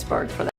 Pittsburgh for that.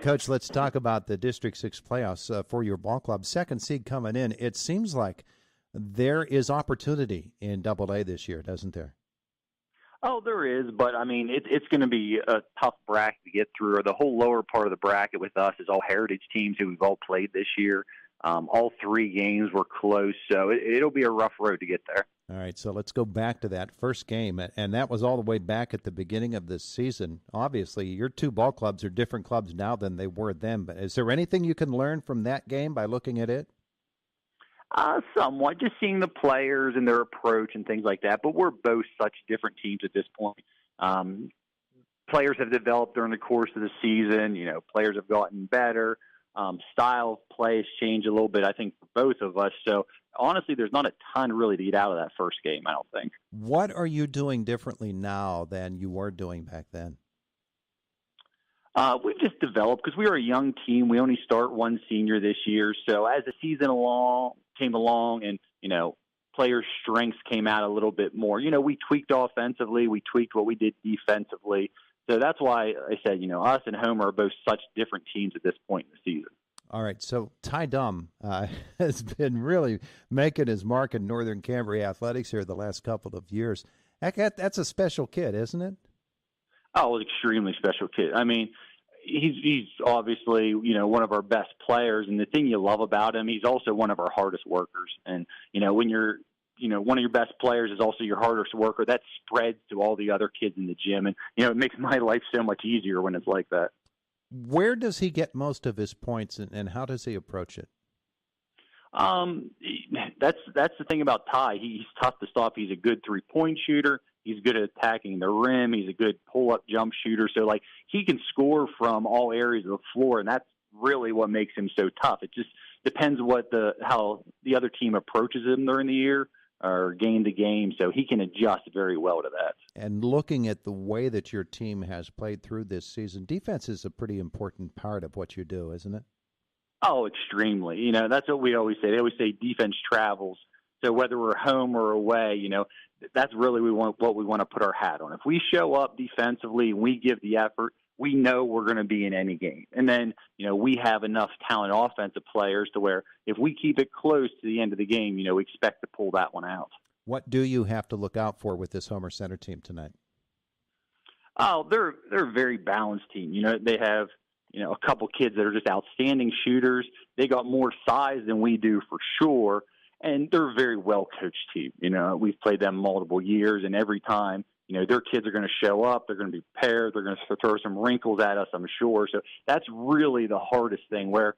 Coach, let's talk about the District 6 playoffs for your ball club. Second seed coming in. It seems like there is opportunity in Double-A this year, doesn't there? Oh, there is, but I mean, it's going to be a tough bracket to get through. The whole lower part of the bracket with us is all heritage teams who we've all played this year. All 3 games were close, so it'll be a rough road to get there. All right, so let's go back to that first game, and that was all the way back at the beginning of this season. Obviously, your 2 ball clubs are different clubs now than they were then, but is there anything you can learn from that game by looking at it? Somewhat, just seeing the players and their approach and things like that, but we're both such different teams at this point. Players have developed during the course of the season. You know, players have gotten better. Style of play has changed a little bit, I think, for both of us. So, honestly, there's not a ton really to get out of that first game, I don't think. What are you doing differently now than you were doing back then? We've just developed because we are a young team. We only start 1 senior this year. So, as the season came along and, you know, players' strengths came out a little bit more, you know, we tweaked offensively. We tweaked what we did defensively. So that's why I said, you know, us and Homer are both such different teams at this point in the season. All right, so Ty Dum has been really making his mark in Northern Cambria athletics here the last couple of years. That's a special kid, isn't it? Oh, an extremely special kid. I mean, he's obviously, you know, one of our best players, and the thing you love about him, he's also one of our hardest workers. And, you know, when you're, you know, one of your best players is also your hardest worker, that spreads to all the other kids in the gym. And, you know, it makes my life so much easier when it's like that. Where does he get most of his points, and how does he approach it? That's the thing about Ty. He's tough to stop. He's a good 3-point shooter. He's good at attacking the rim. He's a good pull-up jump shooter. So, like, he can score from all areas of the floor, and that's really what makes him so tough. It just depends how the other team approaches him during the year or game to game, so he can adjust very well to that. And looking at the way that your team has played through this season, defense is a pretty important part of what you do, isn't it? Oh, extremely. You know, that's what we always say. They always say defense travels. So whether we're home or away, you know, that's really what we want to put our hat on. If we show up defensively and we give the effort, we know we're going to be in any game. And then, you know, we have enough talented offensive players to where if we keep it close to the end of the game, you know, we expect to pull that one out. What do you have to look out for with this Homer Center team tonight? Oh, they're a very balanced team. You know, they have, you know, a couple kids that are just outstanding shooters. They got more size than we do for sure. And they're a very well-coached team. You know, we've played them multiple years, and every time, you know, their kids are going to show up. They're going to be prepared. They're going to throw some wrinkles at us, I'm sure. So that's really the hardest thing where,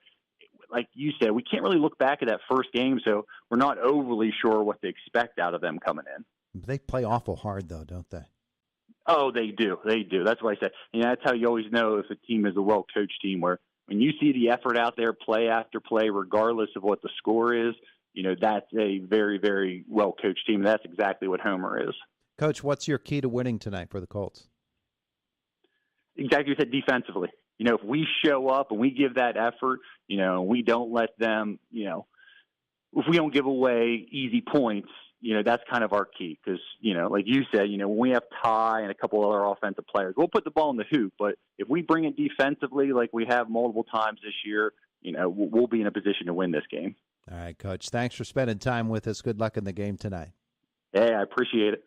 like you said, we can't really look back at that first game, so we're not overly sure what to expect out of them coming in. They play awful hard, though, don't they? Oh, they do. They do. That's why I said, you know, that's how you always know if a team is a well-coached team, where when you see the effort out there, play after play, regardless of what the score is, you know, that's a very, very well-coached team. That's exactly what Homer is. Coach, what's your key to winning tonight for the Colts? Exactly, you said defensively. You know, if we show up and we give that effort, you know, we don't let them, you know, if we don't give away easy points, you know, that's kind of our key. Because, you know, like you said, you know, when we have Ty and a couple other offensive players, we'll put the ball in the hoop. But if we bring it defensively like we have multiple times this year, you know, we'll be in a position to win this game. All right, Coach. Thanks for spending time with us. Good luck in the game tonight. Hey, I appreciate it.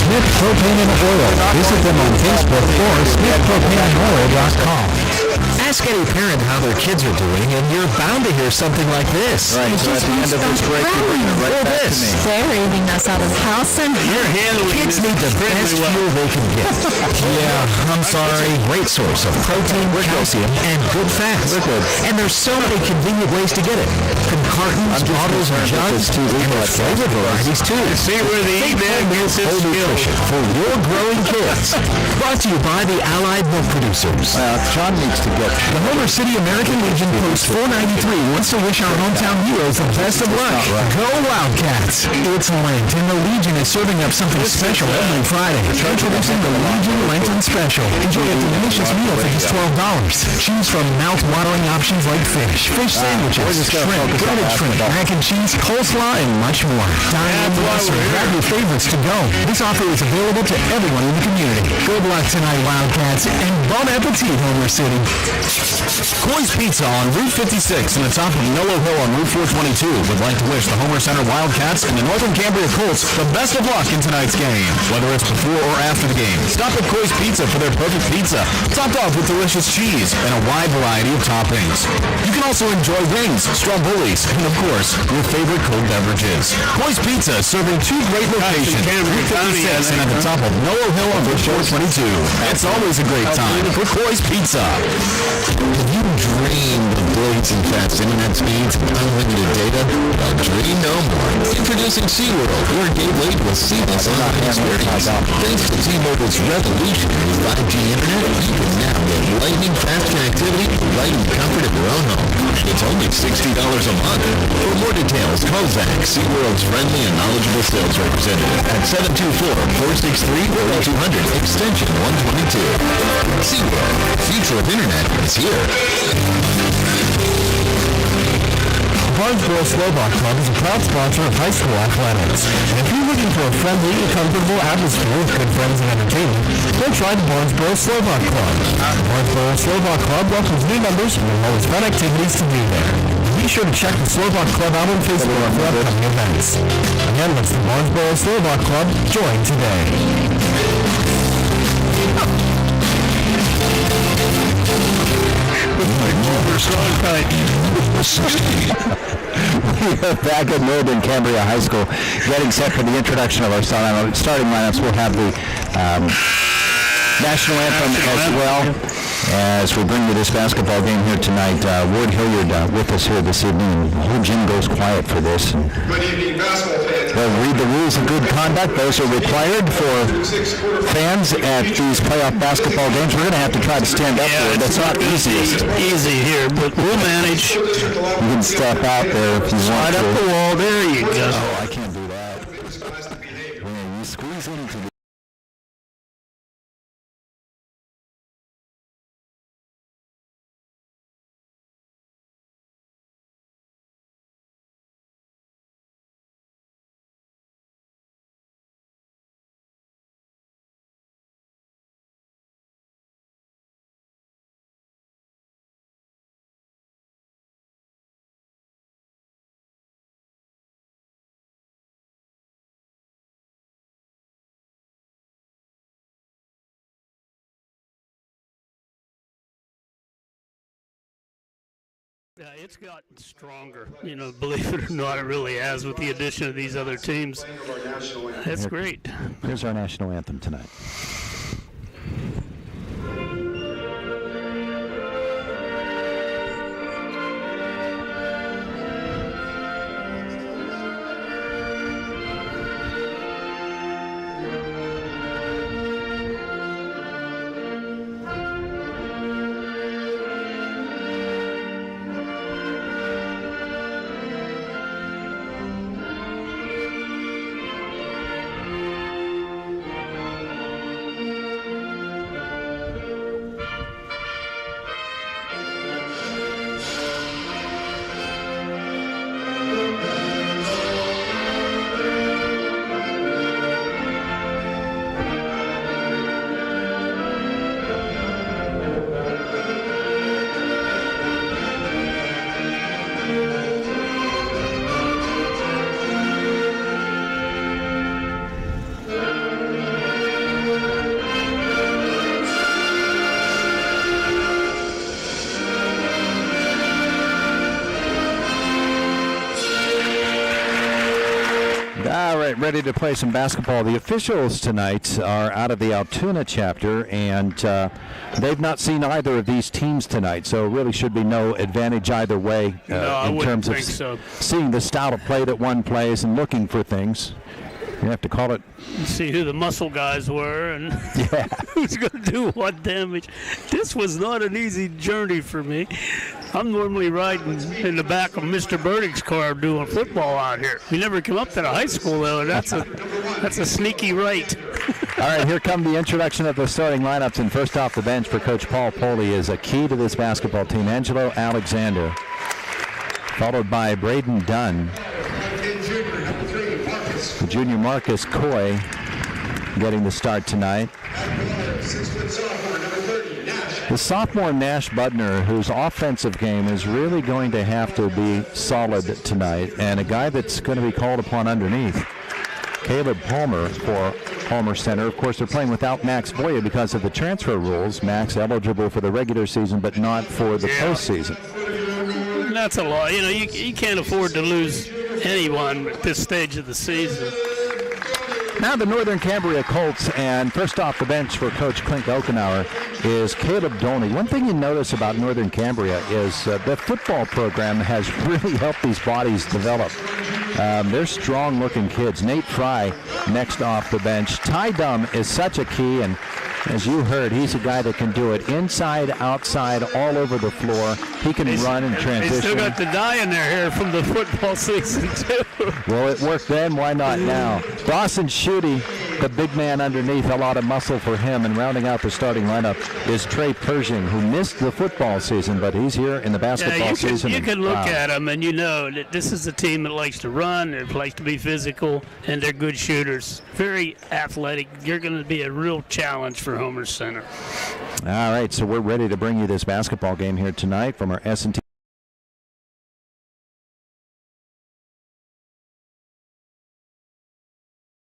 Smith Propane and Oil. Visit them on Facebook or smithpropaneoil.com. Ask any parent how their kids are doing, and you're bound to hear something like this. Right, so at the end of this break, you bring it right back to me. They're eating us out of the house, and Kids need the best fuel they can get. Yeah, I'm sorry. Great source of protein, calcium, and good fats. And there's so many convenient ways to get it. From cartons, bottles, and jugs, and there's flavor varieties too. See where the E-Man gets his skills. For your growing kids. Brought to you by the Allied Milk Producers. John needs to get... The Homer City American Legion Post 493 wants to wish our hometown heroes the best of luck. Go Wildcats! It's Lent, and the Legion is serving up something special every Friday. Introducing the Legion Lenten Special. Enjoy a delicious meal for just $12. Choose from mouth-watering options like fish sandwiches, shrimp, breaded shrimp, mac and cheese, coleslaw, and much more. Dine in with us or grab your favorites to go. This offer is available to everyone in the community. Good luck tonight, Wildcats, and bon appetit, Homer City. Coy's Pizza on Route 56 in the top of Mellow Hill on Route 422 would like to wish the Homer Center Wildcats and the Northern Cambria Colts the best of luck in tonight's game. Whether it's before or after the game, stop at Coy's Pizza for their perfect pizza, topped off with delicious cheese and a wide variety of toppings. You can also enjoy wings, strawberries, and of course, your favorite cold beverages. Coy's Pizza serving two great locations, Route 56 and at the top of Mellow Hill on Route 422. It's always a great time for Coy's Pizza. Have you dreamed of blazing fast internet speeds and unlimited data? Well, dream no more. Introducing SeaWorld, your gateway to a seamless online experience. Thanks to T-Mobile's revolutionary 5G internet, you can now get lightning-fast connectivity right in the comfort of your own home. It's only $60 a month. For more details, call Zach, SeaWorld's friendly and knowledgeable sales representative at 724-463-4200, extension 122. SeaWorld, the future of internet is here. Barnesboro Slovak Club is a proud sponsor of high school athletics. And if you're looking for a friendly and comfortable atmosphere with good friends and entertainment, then try the Barnesboro Slovak Club. The Barnesboro Slovak Club welcomes new members and will always fun activities to do there. Be sure to check the Slovak Club out on Facebook for upcoming events. Again, that's the Barnesboro Slovak Club. Join today. We are back at Northern Cambria High School, getting set for the introduction of our starting lineups. We'll have the national anthem as well as we bring you this basketball game here tonight. Ward Hilliard with us here this evening. The whole gym goes quiet for this. Good evening, basketball fans. We'll read the rules of good conduct. Those are required for fans at these playoff basketball games. We're going to have to try to stand up for it. That's not easy here, but we'll manage. You can step out there if you want Slide to. up the wall. There you go. Oh, I can't do that. When you squeeze into the Yeah, it's gotten stronger, believe it or not, it really has with the addition of these other teams. That's great. Here's our national anthem tonight. ready to play some basketball. The officials tonight are out of the Altoona chapter, and they've not seen either of these teams tonight, so really should be no advantage either way in terms of seeing the style of play that one plays and looking for things. You have to call it. See who the muscle guys were and who's going to do what damage. This was not an easy journey for me. I'm normally riding in the back of Mr. Burdick's car doing football out here. We never come up to the high school, though, and that's a sneaky right. All right, here come the introduction of the starting lineups, and first off the bench for Coach Paul Poley is a key to this basketball team, Angelo Alexander, followed by Braden Dunn. The junior Marcus Coy getting the start tonight. The sophomore Nash Budner, whose offensive game is really going to have to be solid tonight, and a guy that's going to be called upon underneath, Caleb Palmer for Homer Center. Of course, they're playing without Max Boya because of the transfer rules. Max eligible for the regular season, but not for the postseason. That's a lot. You know, you can't afford to lose anyone at this stage of the season. Now the Northern Cambria Colts, and first off the bench for Coach Clint Okenauer is Caleb Doney. One thing you notice about Northern Cambria is the football program has really helped these bodies develop. They're strong-looking kids. Nate Fry next off the bench. Ty Dum is such a key, and as you heard, he's a guy that can do it inside, outside, all over the floor. He can run and transition. They still got the dye in their hair from the football season, too. Well, it worked then. Why not now? Dawson Schutte, the big man underneath, a lot of muscle for him. And rounding out the starting lineup is Trey Pershing, who missed the football season, but he's here in the basketball season. You can look at him, and you know that this is a team that likes to run, that likes to be physical, and they're good shooters. Very athletic. You're going to be a real challenge for Homer Center. All right, so we're ready to bring you this basketball game here tonight from our S&T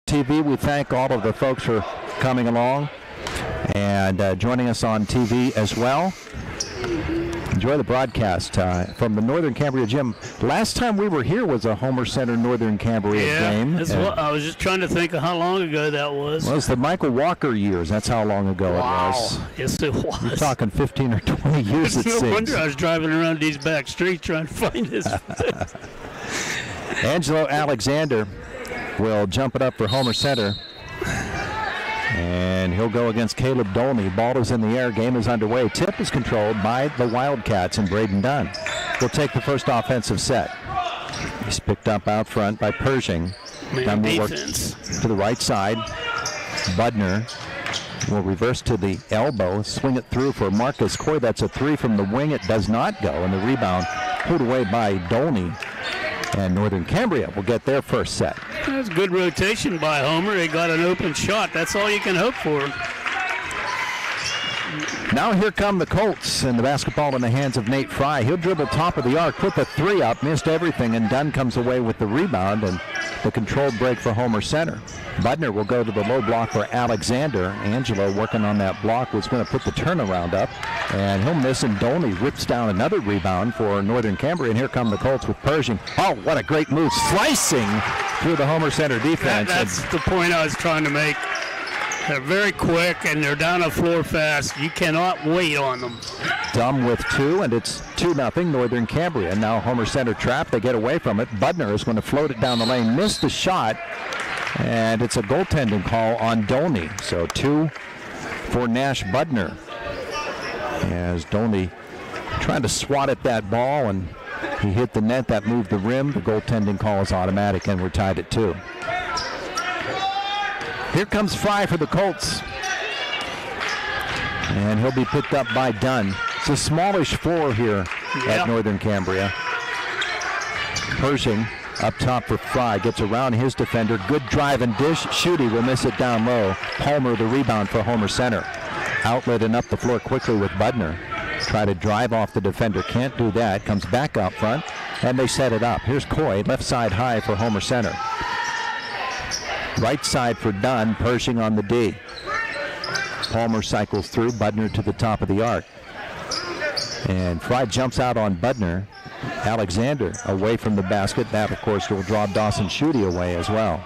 TV. We thank all of the folks for coming along and joining us on TV as well. Enjoy the broadcast from the Northern Cambria Gym. Last time we were here was a Homer Center Northern Cambria game. I was just trying to think of how long ago that was. Well, it's the Michael Walker years. That's how long ago it was. Yes, it was. You're talking 15 or 20 years, it no seems. wonder I was driving around these back streets trying to find this. Angelo Alexander will jump it up for Homer Center. And he'll go against Caleb Dolney. Ball is in the air. Game is underway. Tip is controlled by the Wildcats and Braden Dunn. Will take the first offensive set. He's picked up out front by Pershing. Dunn will work to the right side. Budner will reverse to the elbow. Swing it through for Marcus Coy. That's a three from the wing. It does not go. And the rebound pulled away by Dolney. And Northern Cambria will get their first set. That's good rotation by Homer. They got an open shot. That's all you can hope for. Now here come the Colts, and the basketball in the hands of Nate Fry. He'll dribble top of the arc, put the three up, missed everything, and Dunn comes away with the rebound and the controlled break for Homer Center. Budner will go to the low block for Alexander. Angelo working on that block was going to put the turnaround up, and he'll miss, and Dolney rips down another rebound for Northern Cambria, and here come the Colts with Pershing. Oh, what a great move, slicing through the Homer Center defense. That's the point I was trying to make. They're very quick, and they're down the floor fast. You cannot wait on them. Dumb with two, and it's 2-0 Northern Cambria. Now Homer Center trapped. They get away from it. Budner is going to float it down the lane. Missed the shot, and it's a goaltending call on Dolney. So 2 for Nash Budner. As Dolney trying to swat at that ball, and he hit the net. That moved the rim. The goaltending call is automatic, and we're tied at 2. Here comes Fry for the Colts. And he'll be picked up by Dunn. It's a smallish 4 here at Northern Cambria. Pershing up top for Fry. Gets around his defender. Good drive and dish. Schutte will miss it down low. Palmer the rebound for Homer Center. Outlet and up the floor quickly with Budner. Try to drive off the defender. Can't do that. Comes back out front. And they set it up. Here's Coy. Left side high for Homer Center. Right side for Dunn, Pershing on the D. Palmer cycles through, Budner to the top of the arc. And Fry jumps out on Budner. Alexander away from the basket. That, of course, will draw Dawson Schutte away as well.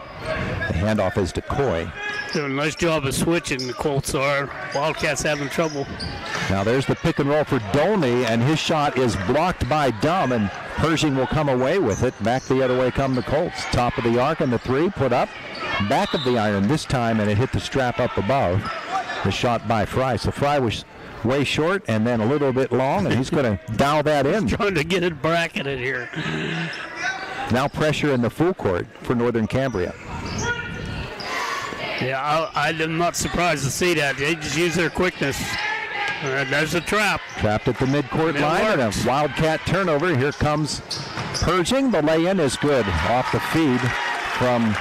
The handoff is to Coy. Doing a nice job of switching, the Colts are. Wildcats having trouble. Now there's the pick and roll for Dolney, and his shot is blocked by Dumb, and Pershing will come away with it. Back the other way come the Colts. Top of the arc and the three put up. Back of the iron this time, and it hit the strap up above. The shot by Fry. So Fry was way short and then a little bit long, and he's going to dial that in. He's trying to get it bracketed here. Now pressure in the full court for Northern Cambria. Yeah, I'm not surprised to see that. They just use their quickness. There's a trap. Trapped at the midcourt line, and a Wildcat turnover. Here comes Pershing. The lay-in is good. Off the feed from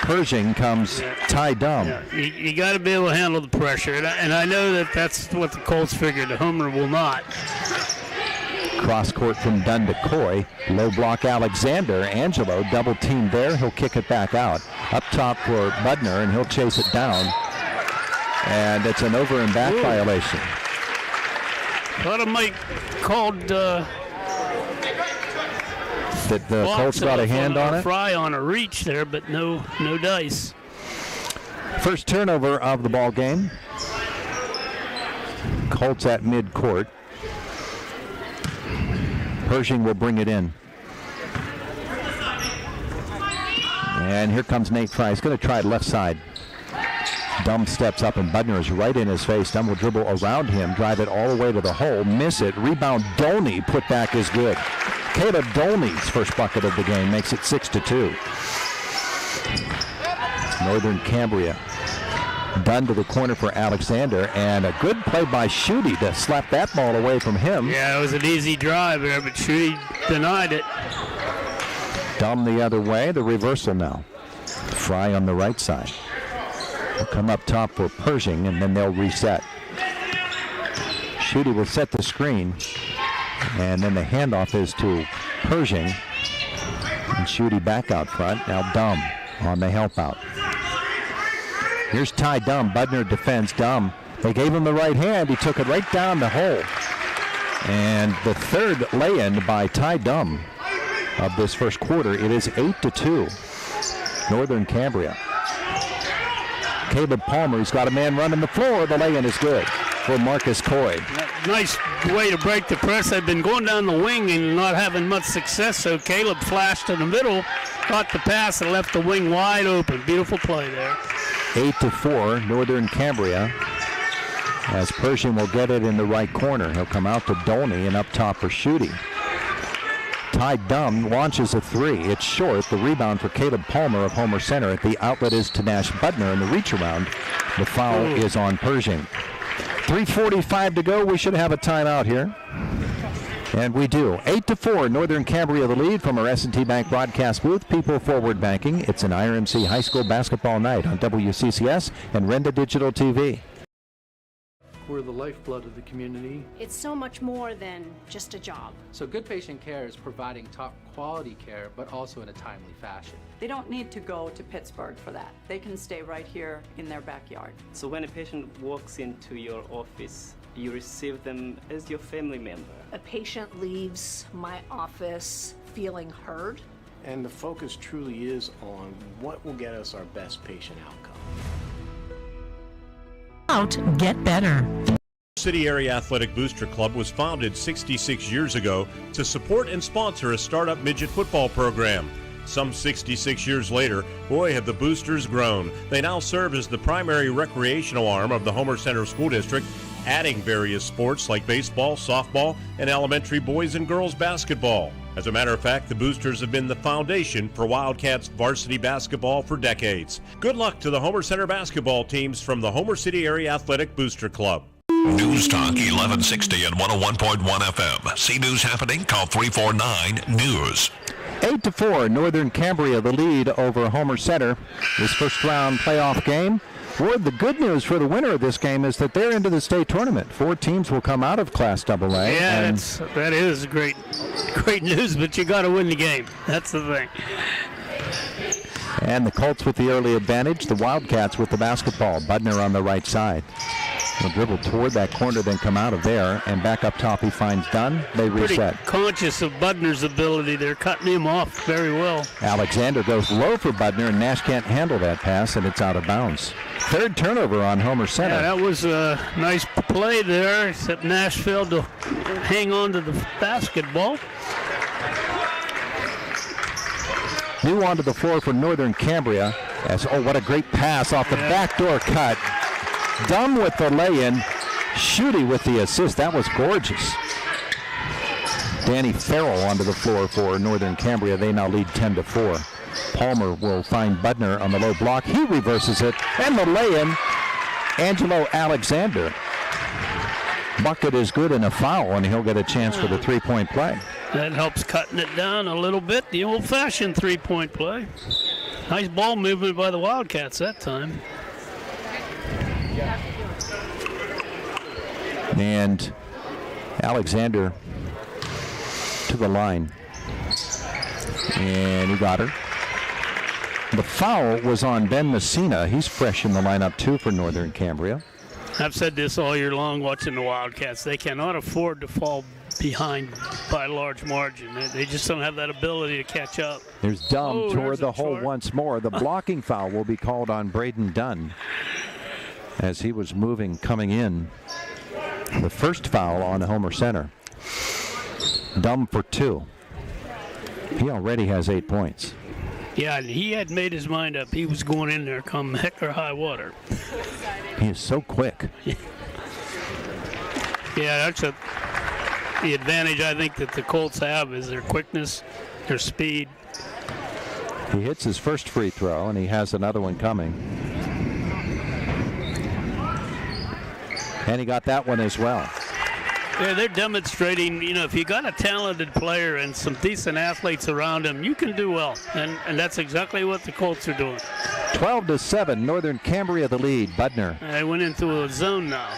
Pershing comes Ty Dumb. Yeah, you got to be able to handle the pressure, and I know that that's what the Colts figured. The Homer will not. Cross court from Dunn to Coy. Low block Alexander. Angelo double teamed there. He'll kick it back out. Up top for Budner, and he'll chase it down. And it's an over and back violation. Thought it might called that the Colts got a hand on it. Fry on a reach there, but no dice. First turnover of the ball game. Colts at midcourt. Pershing will bring it in. And here comes Nate Fry. He's going to try it left side. Dumb steps up, and Budner is right in his face. Dumb will dribble around him, drive it all the way to the hole, miss it. Rebound, Dolney, put back is good. Caleb Dolney's first bucket of the game makes it 6-2. Northern Cambria. Dunn to the corner for Alexander, and a good play by Schutte to slap that ball away from him. Yeah, it was an easy drive there, but Schutte denied it. Dumb the other way, the reversal now. Fry on the right side. Will come up top for Pershing, and then they'll reset. Schutte will set the screen, and then the handoff is to Pershing. And Schutte back out front. Now Dumb on the help out. Here's Ty Dumb. Budner defends Dumb. They gave him the right hand. He took it right down the hole. And the third lay-in by Ty Dumb of this first quarter. It is 8-2. Northern Cambria. Caleb Palmer, he's got a man running the floor. The lay-in is good for Marcus Coy. Nice way to break the press. They've been going down the wing and not having much success, so Caleb flashed in the middle, caught the pass, and left the wing wide open. Beautiful play there. 8-4, Northern Cambria, as Pershing will get it in the right corner. He'll come out to Dolney and up top for Schutte. Ty Dumb launches a three. It's short. The rebound for Caleb Palmer of Homer Center. At the outlet is Tanash Budner in the reach around. The foul is on Pershing. 3:45 to go. We should have a timeout here. And we do. 8-4, Northern Cambria the lead from our S&T Bank broadcast booth. People Forward Banking. It's an IRMC high school basketball night on WCCS and Renda Digital TV. We're the lifeblood of the community. It's so much more than just a job. So good patient care is providing top quality care, but also in a timely fashion. They don't need to go to Pittsburgh for that. They can stay right here in their backyard. So when a patient walks into your office, you receive them as your family member. A patient leaves my office feeling heard. And the focus truly is on what will get us our best patient outcome. Get better. City Area Athletic Booster Club was founded 66 years ago to support and sponsor a startup midget football program. Some 66 years later, boy, have the boosters grown. They now serve as the primary recreational arm of the Homer Center School District, adding various sports like baseball, softball, and elementary boys and girls basketball. As a matter of fact, the boosters have been the foundation for Wildcats varsity basketball for decades. Good luck to the Homer Center basketball teams from the Homer City Area Athletic Booster Club. News Talk 1160 and 101.1 FM. See news happening? Call 349-NEWS. 8-4, Northern Cambria the lead over Homer Center. This first round playoff game. Ward, the good news for the winner of this game is that they're into the state tournament. 4 teams will come out of Class AA. Yeah, that is great news, but you got to win the game. That's the thing. And the Colts with the early advantage, the Wildcats with the basketball. Budner on the right side. He'll dribble toward that corner, then come out of there, and back up top he finds Dunn. They reset. Pretty conscious of Budner's ability. They're cutting him off very well. Alexander goes low for Budner, and Nash can't handle that pass, and it's out of bounds. Third turnover on Homer Center. Yeah, that was a nice play there, except Nash failed to hang on to the basketball. New onto the floor for Northern Cambria. What a great pass off the backdoor cut. Dunn with the lay-in. Schutte with the assist. That was gorgeous. Danny Farrell onto the floor for Northern Cambria. They now lead 10-4. Palmer will find Budner on the low block. He reverses it. And the lay-in, Angelo Alexander. Bucket is good and a foul, and he'll get a chance for the three-point play. That helps cutting it down a little bit. The old-fashioned three-point play. Nice ball movement by the Wildcats that time. And Alexander to the line. And he got her. The foul was on Ben Messina. He's fresh in the lineup, too, for Northern Cambria. I've said this all year long watching the Wildcats. They cannot afford to fall behind by a large margin. They just don't have that ability to catch up. There's Dunn toward the hole once more. The blocking foul will be called on Braden Dunn as he was moving coming in. The first foul on Homer Center. Dunn for 2. He already has 8 points. Yeah, and he had made his mind up. He was going in there come heck or high water. He is so quick. Yeah, that's the advantage I think that the Colts have is their quickness, their speed. He hits his first free throw, and he has another one coming. And he got that one as well. Yeah, they're demonstrating, if you got a talented player and some decent athletes around him, you can do well. And that's exactly what the Colts are doing. 12-7, Northern Cambria the lead. Budner. They went into a zone now.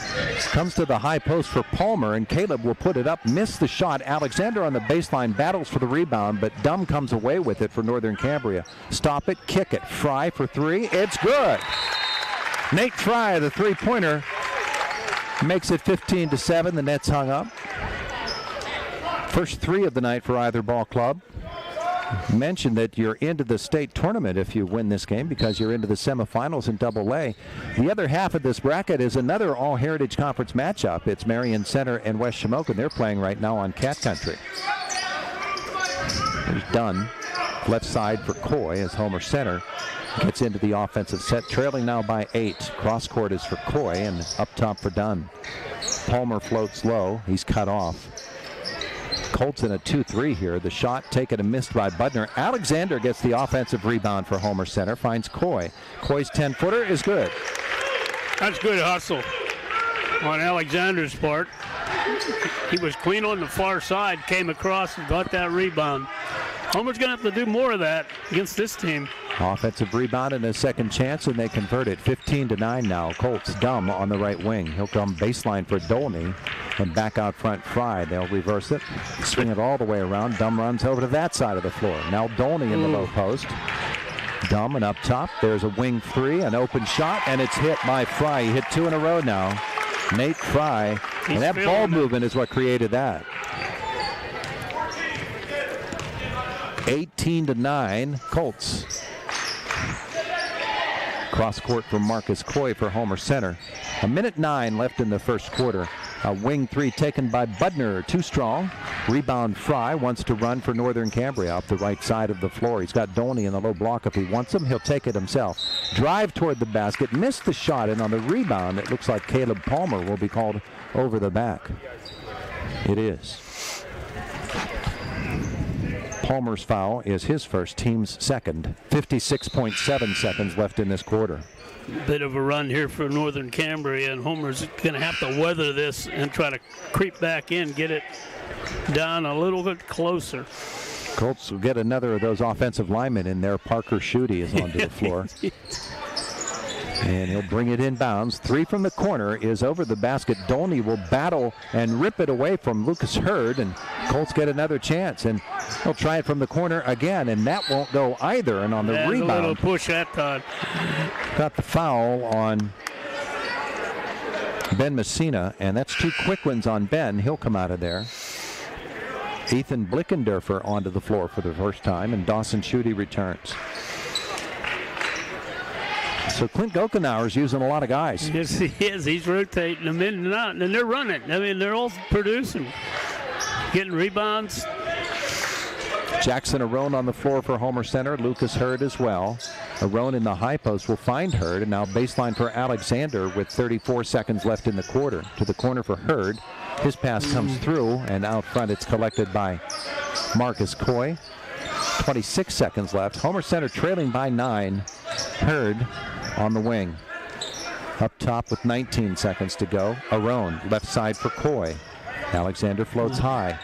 Comes to the high post for Palmer, and Caleb will put it up. Missed the shot. Alexander on the baseline battles for the rebound, but Dunn comes away with it for Northern Cambria. Stop it, kick it. Fry for 3. It's good. Nate Fry, the three-pointer, makes it 15-7. The net's hung up. First 3 of the night for either ball club. Mentioned that you're into the state tournament if you win this game because you're into the semifinals in Double-A. The other half of this bracket is another All-Heritage Conference matchup. It's Marion Center and West Shamokin. They're playing right now on Cat Country. There's Dunn, left side for Coy as Homer Center gets into the offensive set, trailing now by 8. Cross court is for Coy and up top for Dunn. Palmer floats low. He's cut off. Colts in a 2-3 here. The shot taken and missed by Budner. Alexander gets the offensive rebound for Homer Center. Finds Coy. Coy's 10-footer is good. That's good hustle on Alexander's part. He was clean on the far side, came across and got that rebound. Homer's going to have to do more of that against this team. Offensive rebound and a second chance, and they convert it. 15-9 now. Colts Dumb on the right wing. He'll come baseline for Dolney and back out front Fry. They'll reverse it, swing it all the way around. Dumb runs over to that side of the floor. Now Dolney in the low post. Dumb and up top. There's a wing 3, an open shot, and it's hit by Fry. He hit 2 in a row now. Nate Fry. And that ball movement is what created that. 18-9, Colts. Cross court for Marcus Coy for Homer Center. 1:09 left in the first quarter. A wing 3 taken by Budner, too strong. Rebound Fry wants to run for Northern Cambria off the right side of the floor. He's got Dolney in the low block if he wants him. He'll take it himself. Drive toward the basket, missed the shot, and on the rebound it looks like Caleb Palmer will be called over the back. It is. Palmer's foul is his first, team's second. 56.7 seconds left in this quarter. Bit of a run here for Northern Cambria, and Homer's going to have to weather this and try to creep back in, get it down a little bit closer. Colts will get another of those offensive linemen in there. Parker Schutte is onto the floor. And he'll bring it inbounds. 3 from the corner is over the basket. Dolney will battle and rip it away from Lucas Hurd, and Colts get another chance. And he'll try it from the corner again, and that won't go either. And on the rebound, a little push that time. Got the foul on Ben Messina, and that's 2 quick ones on Ben. He'll come out of there. Ethan Blickendorfer onto the floor for the first time, and Dawson Schutte returns. So Clint Gokenauer's using a lot of guys. Yes, he is. He's rotating them in and out, and they're running. I mean, they're all producing, getting rebounds. Jackson Arone on the floor for Homer Center. Lucas Hurd as well. Arone in the high post will find Hurd, and now baseline for Alexander with 34 seconds left in the quarter. To the corner for Hurd. His pass comes through, and out front it's collected by Marcus Coy. 26 seconds left. Homer Center trailing by 9. Hurd on the wing. Up top with 19 seconds to go. Arone left side for Coy. Alexander floats high.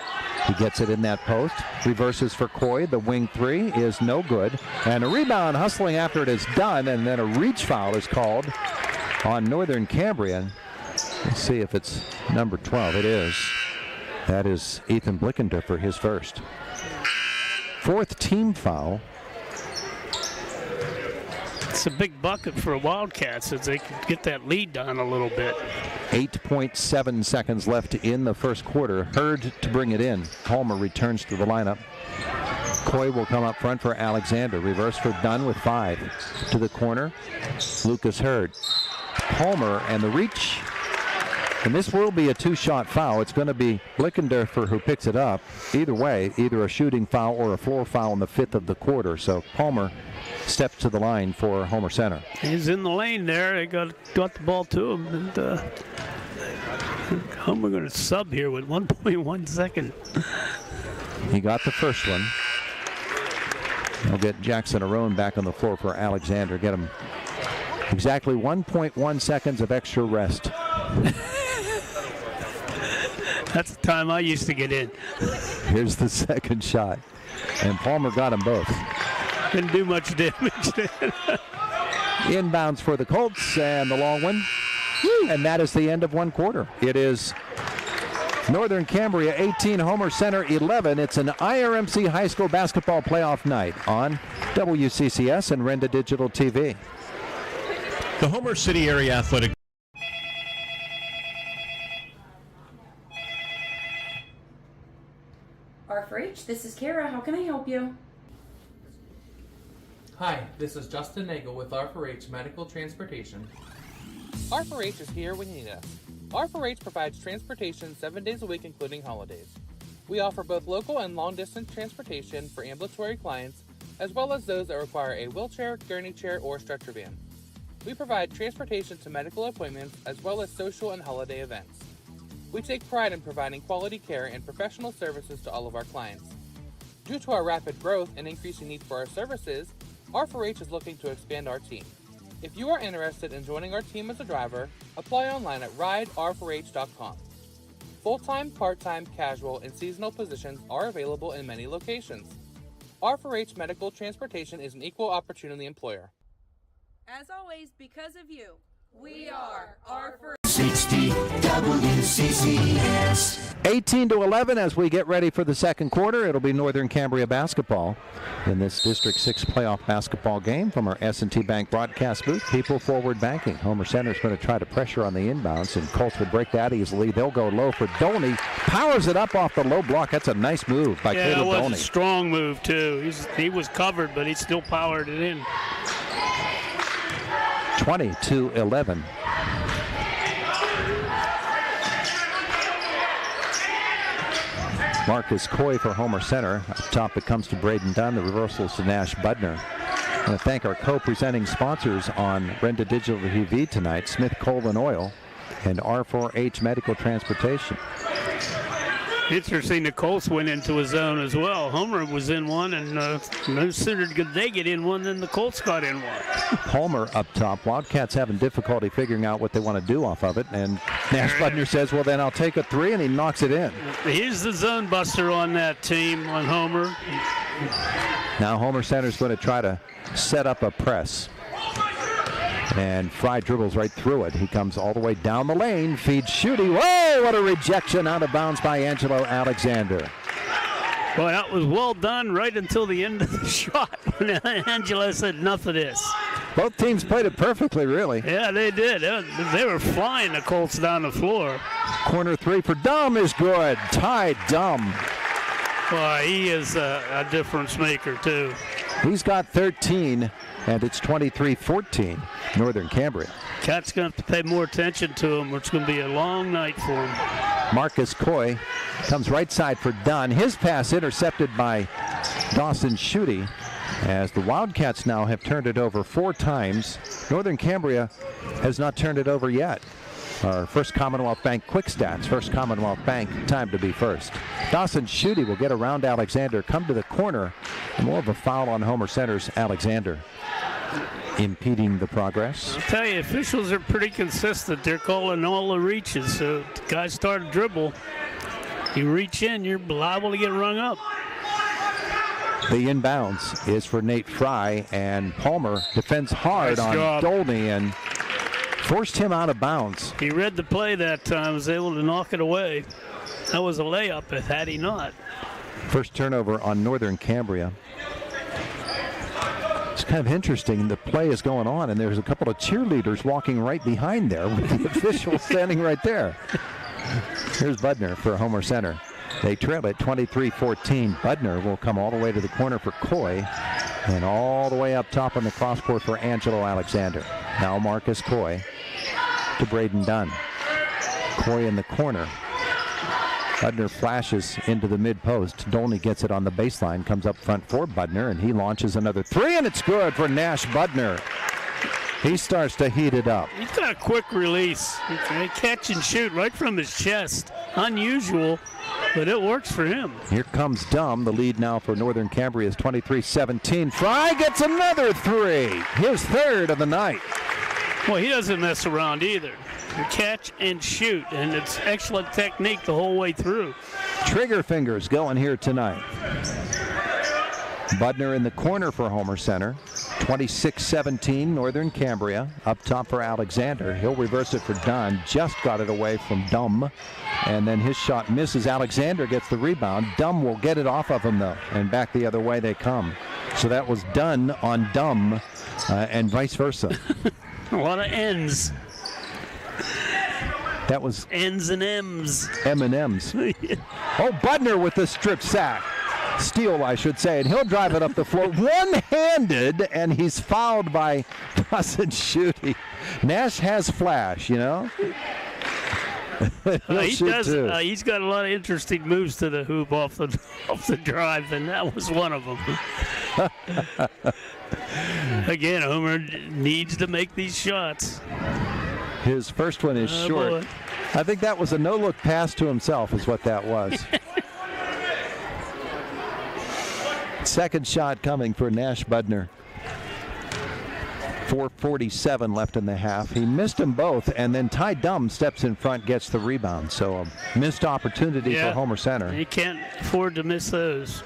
He gets it in that post. Reverses for Coy. The wing 3 is no good. And a rebound hustling after it is done. And then a reach foul is called on Northern Cambria. Let's see if it's number 12. It is. That is Ethan Blickendorfer, his first. 4th team foul. It's a big bucket for Wildcats as they can get that lead down a little bit. 8.7 seconds left in the first quarter. Hurd to bring it in. Palmer returns to the lineup. Coy will come up front for Alexander. Reverse for Dunn with 5. To the corner. Lucas Hurd. Palmer and the reach. And this will be a 2-shot foul. It's going to be Blickendorfer who picks it up. Either way, either a shooting foul or a floor foul in the 5th of the quarter. So Palmer steps to the line for Homer Center. He's in the lane there. They got the ball to him. And Homer going to sub here with 1.1 second. He got the first one. He'll get Jackson Arone back on the floor for Alexander. Get him exactly 1.1 seconds of extra rest. That's the time I used to get in. Here's the second shot. And Palmer got them both. Didn't do much damage. Inbounds for the Colts and the long one. And that is the end of one quarter. It is Northern Cambria 18, Homer Center 11. It's an IRMC High School basketball playoff night on WCCS and Renda Digital TV. The Homer City Area Athletic R4H, this is Kara. How can I help you? Hi, this is Justin Nagel with R4H Medical Transportation. R4H is here when you need us. R4H provides transportation 7 days a week, including holidays. We offer both local and long-distance transportation for ambulatory clients, as well as those that require a wheelchair, gurney chair, or stretcher van. We provide transportation to medical appointments, as well as social and holiday events. We take pride in providing quality care and professional services to all of our clients. Due to our rapid growth and increasing need for our services, R4H is looking to expand our team. If you are interested in joining our team as a driver, apply online at rider4h.com. Full-time, part-time, casual, and seasonal positions are available in many locations. R4H Medical Transportation is an equal opportunity employer. As always, because of you, we are R4H. 60 WCCS. 18-11 as we get ready for the second quarter. It'll be Northern Cambria basketball in this District 6 playoff basketball game from our S&T Bank broadcast booth. People forward banking. Homer Center is going to try to pressure on the inbounds, and Colts would break that easily. They'll go low for Dolney. Powers it up off the low block. That's a nice move by Caleb Dolney. Yeah, it was a strong move, too. He was covered, but he still powered it in. 20-11. Marcus Coy for Homer Center. Up top it comes to Braden Dunn. The reversals to Nash Budner. I want to thank our co-presenting sponsors on Renda Digital TV tonight, Smith Coal and Oil and R4H Medical Transportation. Interesting, the Colts went into a zone as well. Homer was in one, and no sooner did they get in one than the Colts got in one. Palmer up top. Wildcats having difficulty figuring out what they want to do off of it, and Nash Budner says, well, then I'll take a three, and he knocks it in. He's the zone buster on that team, on Homer. Now Homer Center's going to try to set up a press. And Fry dribbles right through it. He comes all the way down the lane, feeds Schutte. Whoa, what a rejection out of bounds by Angelo Alexander. Boy, that was well done right until the end of the shot when Angelo said enough of this. Both teams played it perfectly, really. Yeah, they did. They were flying the Colts down the floor. Corner three for Dum is good. Ty Dum. Well, he is a difference maker, too. He's got 13, and it's 23-14, Northern Cambria. Cat's going to have to pay more attention to him, or it's going to be a long night for him. Marcus Coy comes right side for Dunn. His pass intercepted by Dawson Schutte, as the Wildcats now have turned it over 4 times. Northern Cambria has not turned it over yet. Our First Commonwealth Bank quick stats. First Commonwealth Bank, time to be first. Dawson Schutte will get around Alexander, come to the corner. More of a foul on Homer Center's Alexander, impeding the progress. I'll tell you, officials are pretty consistent. They're calling all the reaches. So the guys start to dribble. You reach in, you're liable to get rung up. The inbounds is for Nate Fry, and Palmer defends hard on Dolney and forced him out of bounds. He read the play that time, was able to knock it away. That was a layup, had he not. First turnover on Northern Cambria. It's kind of interesting. The play is going on, and there's a couple of cheerleaders walking right behind there with the official standing right there. Here's Budner for Homer Center. They trail it 23-14. Budner will come all the way to the corner for Coy, and all the way up top on the cross court for Angelo Alexander. Now Marcus Coy to Braden Dunn. Coy in the corner. Budner flashes into the mid-post. Dolney gets it on the baseline, comes up front for Budner, and he launches another three, and it's good for Nash Budner. He starts to heat it up. He's got a quick release. He catch and shoot right from his chest. Unusual, but it works for him. Here comes Dum. The lead now for Northern Cambria is 23-17. Fry gets another three. His third of the night. Well, he doesn't mess around either. You catch and shoot, and it's excellent technique the whole way through. Trigger fingers going here tonight. Budner in the corner for Homer Center. 26-17, Northern Cambria. Up top for Alexander. He'll reverse it for Dunn. Just got it away from Dum. And then his shot misses. Alexander gets the rebound. Dum will get it off of him, though. And back the other way they come. So that was Dunn on Dum and vice versa. A lot of N's. That was N's and M's. M&M's. Oh, Budner with the strip sack. Steal, I should say, and he'll drive it up the floor one-handed, and he's fouled by Dawson Schutte. Nash has flash, you know. He does. He's got a lot of interesting moves to the hoop off the drive, and that was one of them. Again, Homer needs to make these shots. His first one is short. Boy. I think that was a no-look pass to himself is what that was. Second shot coming for Nash Budner. 4:47 left in the half. He missed them both, and then Ty Dum steps in front, gets the rebound. So a missed opportunity for Homer Center. You can't afford to miss those.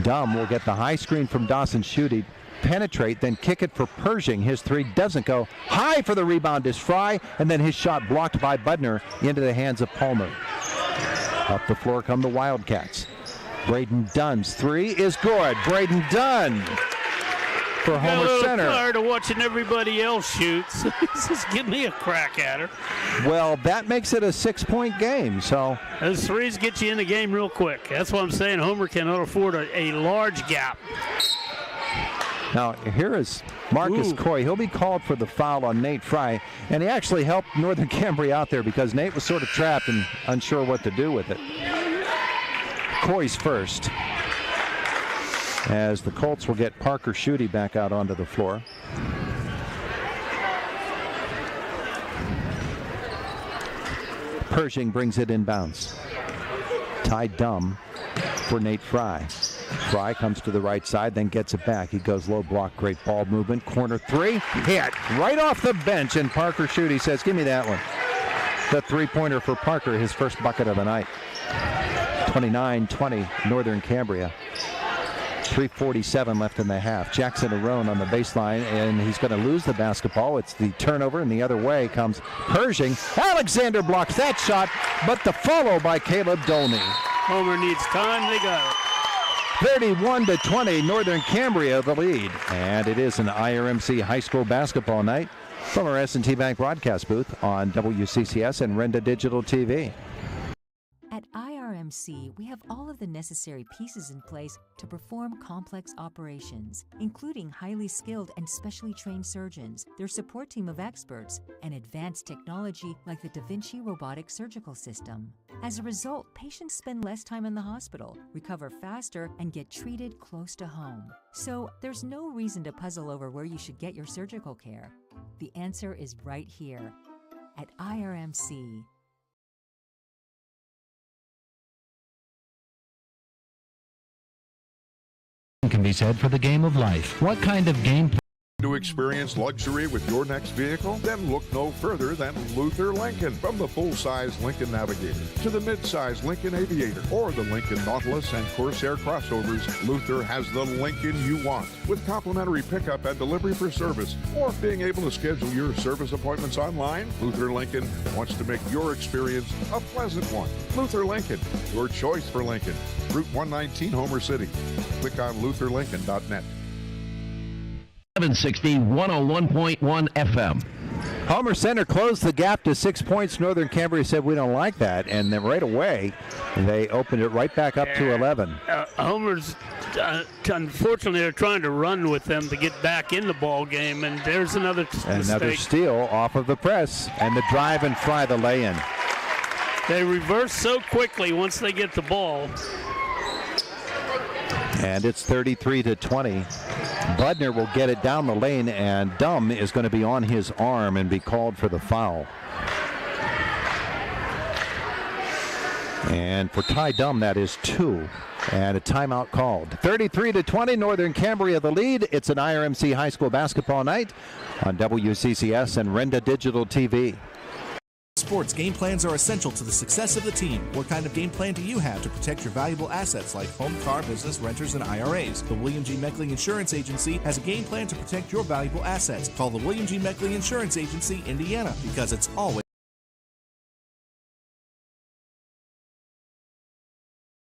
Dum will get the high screen from Dawson Schutte, penetrate, then kick it for Pershing. His three doesn't go. High for the rebound is Fry, and then his shot blocked by Budner into the hands of Palmer. Up the floor come the Wildcats. Braden Dunn's three is good. Braden Dunn for Homer Center. I'm tired of watching everybody else shoot. So just give me a crack at her. Well, that makes it a 6-point game. So those threes get you in the game real quick. That's what I'm saying. Homer cannot afford a large gap. Now, here is Marcus Coy. He'll be called for the foul on Nate Fry, and he actually helped Northern Cambria out there because Nate was sort of trapped and unsure what to do with it. Coy's first, as the Colts will get Parker Schutte back out onto the floor. Pershing brings it inbounds. Ty Dum for Nate Fry. Fry comes to the right side, then gets it back. He goes low block, great ball movement. Corner three, hit right off the bench, and Parker Schutte says, give me that one. The three-pointer for Parker, his first bucket of the night. 29-20, Northern Cambria. 3:47 left in the half. Jackson Arone on the baseline, and he's going to lose the basketball. It's the turnover, and the other way comes Pershing. Alexander blocks that shot, but the follow by Caleb Dolney. Homer needs time. They got it. 31-20, Northern Cambria the lead. And it is an IRMC high school basketball night from our S&T Bank broadcast booth on WCCS and Renda Digital TV. At IRMC, we have all of the necessary pieces in place to perform complex operations, including highly skilled and specially trained surgeons, their support team of experts, and advanced technology like the Da Vinci robotic surgical system. As a result, patients spend less time in the hospital, recover faster, and get treated close to home. So there's no reason to puzzle over where you should get your surgical care. The answer is right here at IRMC. Can be said for the game of life. What kind of game to experience luxury with your next vehicle? Then look no further than Luther Lincoln. From the full-size Lincoln Navigator to the mid-size Lincoln Aviator or the Lincoln Nautilus and Corsair crossovers, Luther has the Lincoln you want. With complimentary pickup and delivery for service or being able to schedule your service appointments online, Luther Lincoln wants to make your experience a pleasant one. Luther Lincoln, your choice for Lincoln. Route 119, Homer City. Click on lutherlincoln.net. 760 101.1 FM. Homer Center closed the gap to 6 points. Northern Cambria said we don't like that, and then right away they opened it right back up to 11. Homer's unfortunately they're trying to run with them to get back in the ball game, and there's another mistake. Steal off of the press, and the drive and fry, the lay-in. They reverse so quickly once they get the ball. And it's 33-20. Budner will get it down the lane, and Dumb is going to be on his arm and be called for the foul. And for Ty Dumb, that is 2. And a timeout called. 33-20, Northern Cambria the lead. It's an IRMC high school basketball night on WCCS and Renda Digital TV. Sports game plans are essential to the success of the team. What kind of game plan do you have to protect your valuable assets like home, car, business, renters, and IRAs? The William G. Meckling Insurance Agency has a game plan to protect your valuable assets. Call the William G. Meckling Insurance Agency, Indiana, because it's always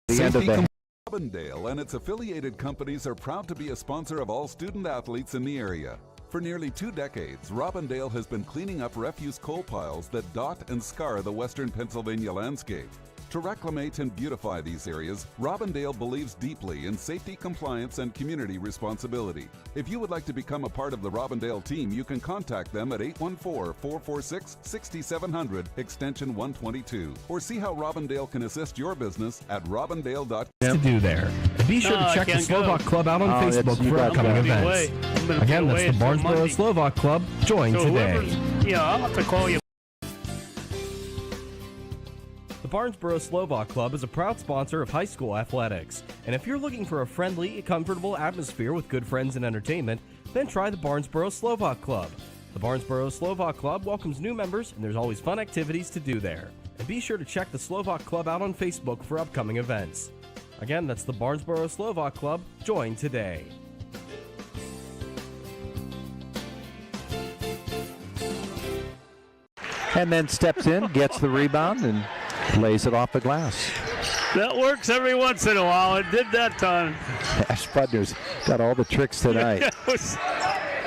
the end of the Robindale and its affiliated companies are proud to be a sponsor of all student athletes in the area. For nearly 2 decades, Robindale has been cleaning up refuse coal piles that dot and scar the western Pennsylvania landscape. To reclimate and beautify these areas, Robindale believes deeply in safety, compliance, and community responsibility. If you would like to become a part of the Robindale team, you can contact them at 814-446-6700, extension 122, or see how Robindale can assist your business at robindale.com. To do there. Be sure to check the Slovak Club out on Facebook for upcoming events. Again, that's the Barnesboro Slovak Club. Join today. I'll have to call you. The Barnesboro Slovak Club is a proud sponsor of high school athletics. And if you're looking for a friendly, comfortable atmosphere with good friends and entertainment, then try the Barnesboro Slovak Club. The Barnesboro Slovak Club welcomes new members, and there's always fun activities to do there. And be sure to check the Slovak Club out on Facebook for upcoming events. Again, that's the Barnesboro Slovak Club. Join today. And then steps in, gets the rebound, and lays it off the glass. That works every once in a while. It did that time. Ash Budner's got all the tricks tonight.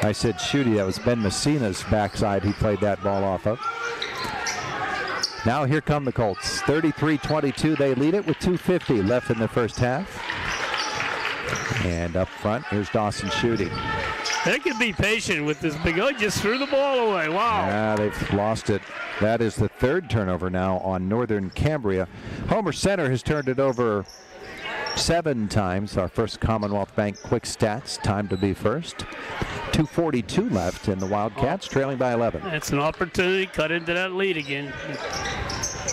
I said, shooty, that was Ben Messina's backside he played that ball off of. Now here come the Colts. 33-22, they lead it with 2:50 left in the first half. And up front, here's Dawson shooting. They can be patient with this big. Oh, just threw the ball away. Wow. Yeah, they've lost it. That is the 3rd turnover now on Northern Cambria. Homer Center has turned it over 7 times. Our first Commonwealth Bank quick stats. Time to be first. 2:42 left, and the Wildcats trailing by 11. It's an opportunity to cut into that lead again.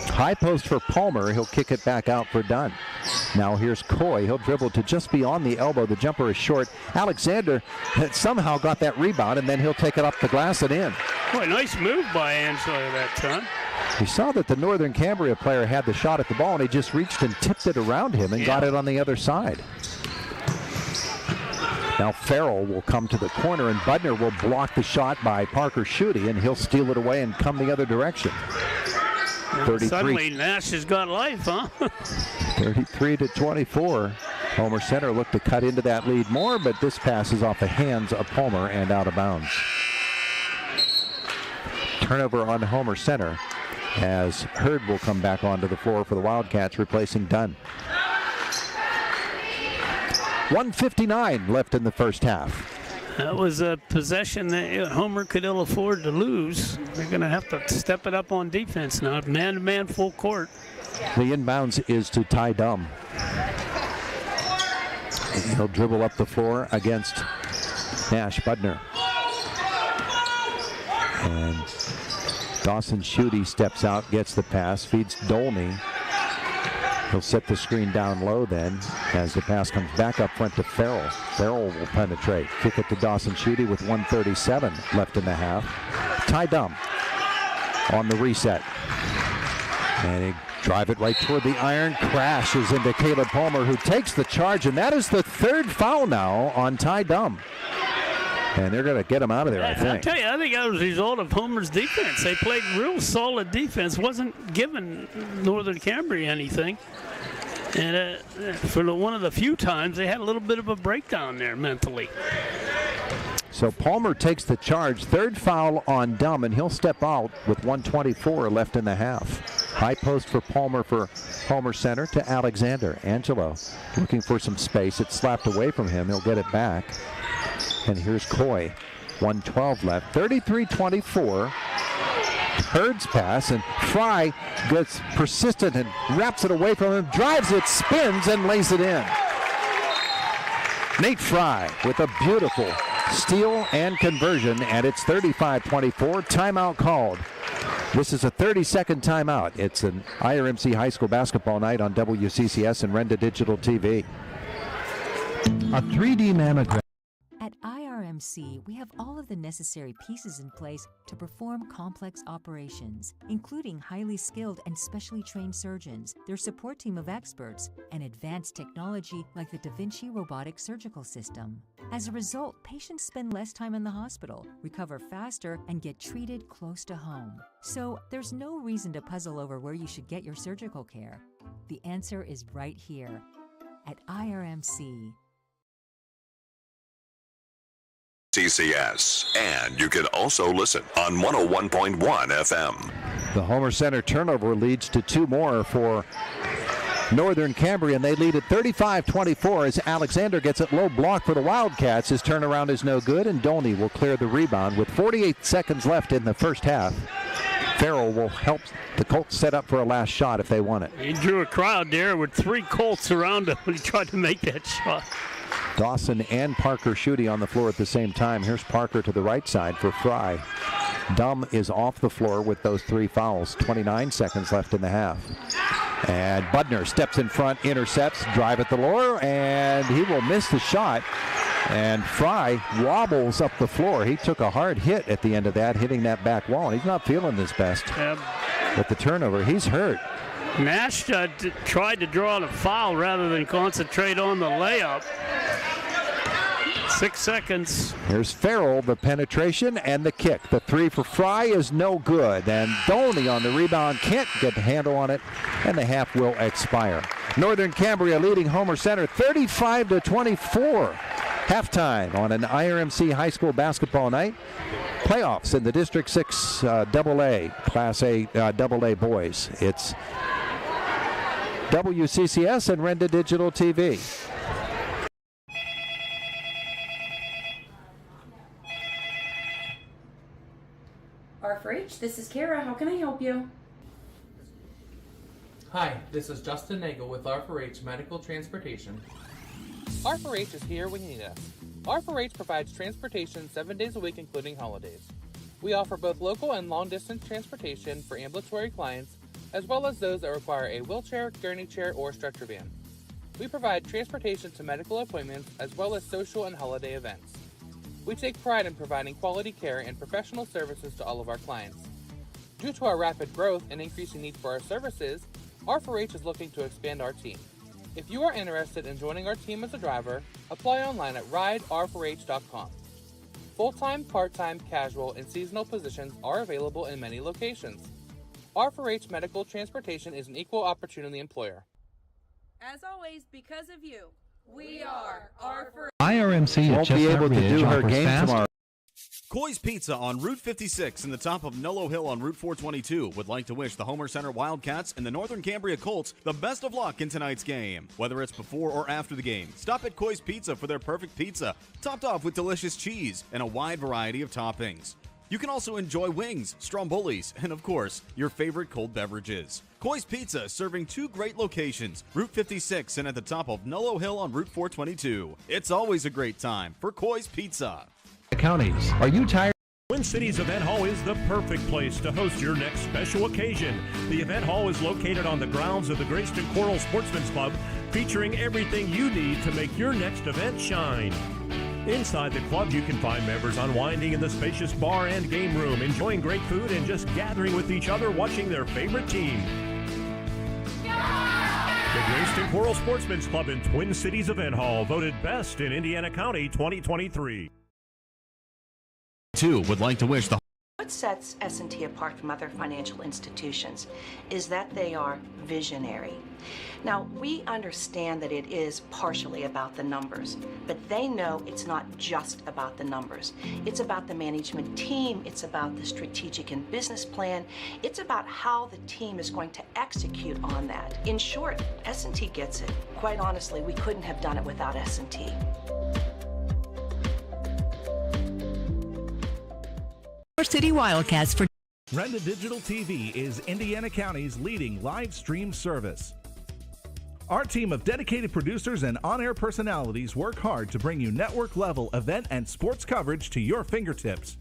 High post for Palmer. He'll kick it back out for Dunn. Now here's Coy. He'll dribble to just beyond the elbow. The jumper is short. Alexander somehow got that rebound, and then he'll take it up the glass and in. Boy, nice move by Angelo that time. He saw that the Northern Cambria player had the shot at the ball, and he just reached and tipped it around him and got it on the other side. Now Farrell will come to the corner, and Budner will block the shot by Parker Schutte, and he'll steal it away and come the other direction. Suddenly Nash has got life, huh? 33-24. Homer Center looked to cut into that lead more, but this pass is off the hands of Palmer and out of bounds. Turnover on Homer Center as Hurd will come back onto the floor for the Wildcats, replacing Dunn. 1:59 left in the first half. That was a possession that Homer could ill afford to lose. They're going to have to step it up on defense now. Man-to-man full court. The inbounds is to Ty Dumb. He'll dribble up the floor against Nash Budner. And Dawson Schutte steps out, gets the pass, feeds Dolney. He'll set the screen down low then as the pass comes back up front to Farrell. Farrell will penetrate. Kick it to Dawson Schutte with 1:37 left in the half. Ty Dumb on the reset. And he drive it right toward the iron. Crashes into Caleb Palmer, who takes the charge, and that is the third foul now on Ty Dumb. And they're going to get him out of there, I think. I tell you, I think that was a result of Homer's defense. They played real solid defense. Wasn't giving Northern Cambria anything. And for one of the few times, they had a little bit of a breakdown there mentally. So Palmer takes the charge. Third foul on Dumb, and he'll step out with 1:24 left in the half. High post for Palmer for Homer Center to Alexander. Angelo looking for some space. It's slapped away from him. He'll get it back. And here's Coy. 1:12 left. 33-24. Hurd's pass, and Fry gets persistent and wraps it away from him, drives it, spins, and lays it in. Nate Fry with a beautiful steal and conversion, and it's 35-24. Timeout called. This is a 30-second timeout. It's an IRMC High School basketball night on WCCS and Renda Digital TV. A 3D mammogram. At IRMC, we have all of the necessary pieces in place to perform complex operations, including highly skilled and specially trained surgeons, their support team of experts, and advanced technology like the Da Vinci robotic surgical system. As a result, patients spend less time in the hospital, recover faster, and get treated close to home. So there's no reason to puzzle over where you should get your surgical care. The answer is right here at IRMC. CCS, and you can also listen on 101.1 FM. The Homer Center turnover leads to two more for Northern Cambria, and they lead at 35-24 as Alexander gets it low block for the Wildcats. His turnaround is no good, and Dolney will clear the rebound with 48 seconds left in the first half. Farrell will help the Colts set up for a last shot if they want it. He drew a crowd there with three Colts around him when he tried to make that shot. Dawson and Parker Schutte on the floor at the same time. Here's Parker to the right side for Fry. Dumb is off the floor with those three fouls. 29 seconds left in the half. And Budner steps in front, intercepts, drive at the lower, and he will miss the shot. And Fry wobbles up the floor. He took a hard hit at the end of that, hitting that back wall. He's not feeling his best. With the turnover, he's hurt. Nash tried to draw the foul rather than concentrate on the layup. 6 seconds. Here's Farrell, the penetration and the kick. The three for Fry is no good. And Dolney on the rebound can't get the handle on it, and the half will expire. Northern Cambria leading Homer Center 35-24. Halftime on an IRMC high school basketball night. Playoffs in the District 6 AA, Class A AA boys. It's WCCS and Renda Digital TV. R4H, this is Kara. How can I help you? Hi, this is Justin Nagel with R4H Medical Transportation. R4H is here when you need us. R4H provides transportation 7 days a week, including holidays. We offer both local and long-distance transportation for ambulatory clients, as well as those that require a wheelchair, gurney chair, or stretcher van. We provide transportation to medical appointments, as well as social and holiday events. We take pride in providing quality care and professional services to all of our clients. Due to our rapid growth and increasing need for our services, R4H is looking to expand our team. If you are interested in joining our team as a driver, Apply online at rideR4H.com. Full-time, part-time, casual, and seasonal positions are available in many locations. R4H Medical Transportation is an equal opportunity employer. As always, because of you, we are R4H. IRMC at Won't be Chestnut able to Ridge do her offers game fast. tomorrow. Coy's Pizza on Route 56 in the top of Nullo Hill on Route 422 would like to wish the Homer Center Wildcats and the Northern Cambria Colts the best of luck in tonight's game. Whether it's before or after the game, stop at Coy's Pizza for their perfect pizza, topped off with delicious cheese and a wide variety of toppings. You can also enjoy wings, strombolis, and of course, your favorite cold beverages. Coy's Pizza serving 2 great locations, Route 56 and at the top of Nullo Hill on Route 422. It's always a great time for Coy's Pizza. Counties. Are you tired? Twin Cities Event Hall is the perfect place to host your next special occasion. The event hall is located on the grounds of the Greyston Coral Sportsman's Club, featuring everything you need to make your next event shine. Inside the club, you can find members unwinding in the spacious bar and game room, enjoying great food and just gathering with each other watching their favorite team. The Greyston Coral Sportsman's Club in Twin Cities Event Hall, voted best in Indiana County 2023. Would like to wish the What sets S&T apart from other financial institutions is that they are visionary. Now, we understand that it is partially about the numbers, but they know it's not just about the numbers. It's about the management team, it's about the strategic and business plan, it's about how the team is going to execute on that. In short, S&T gets it. Quite honestly, we couldn't have done it without S&T. City Wildcats for Renda Digital TV is Indiana County's leading live stream service. Our team of dedicated producers and on-air personalities work hard to bring you network-level event and sports coverage to your fingertips.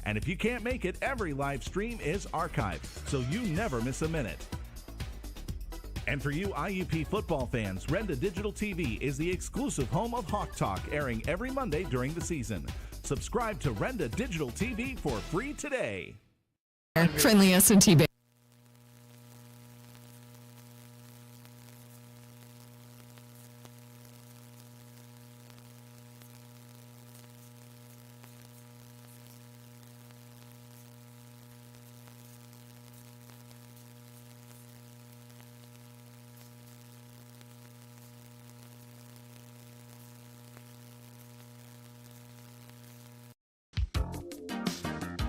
And if you can't make it, every live stream is archived, so you never miss a minute. And for you IUP football fans, Renda Digital TV is the exclusive home of Hawk Talk, airing every Monday during the season. Subscribe to Renda Digital TV for free today. friendly S&T Bank.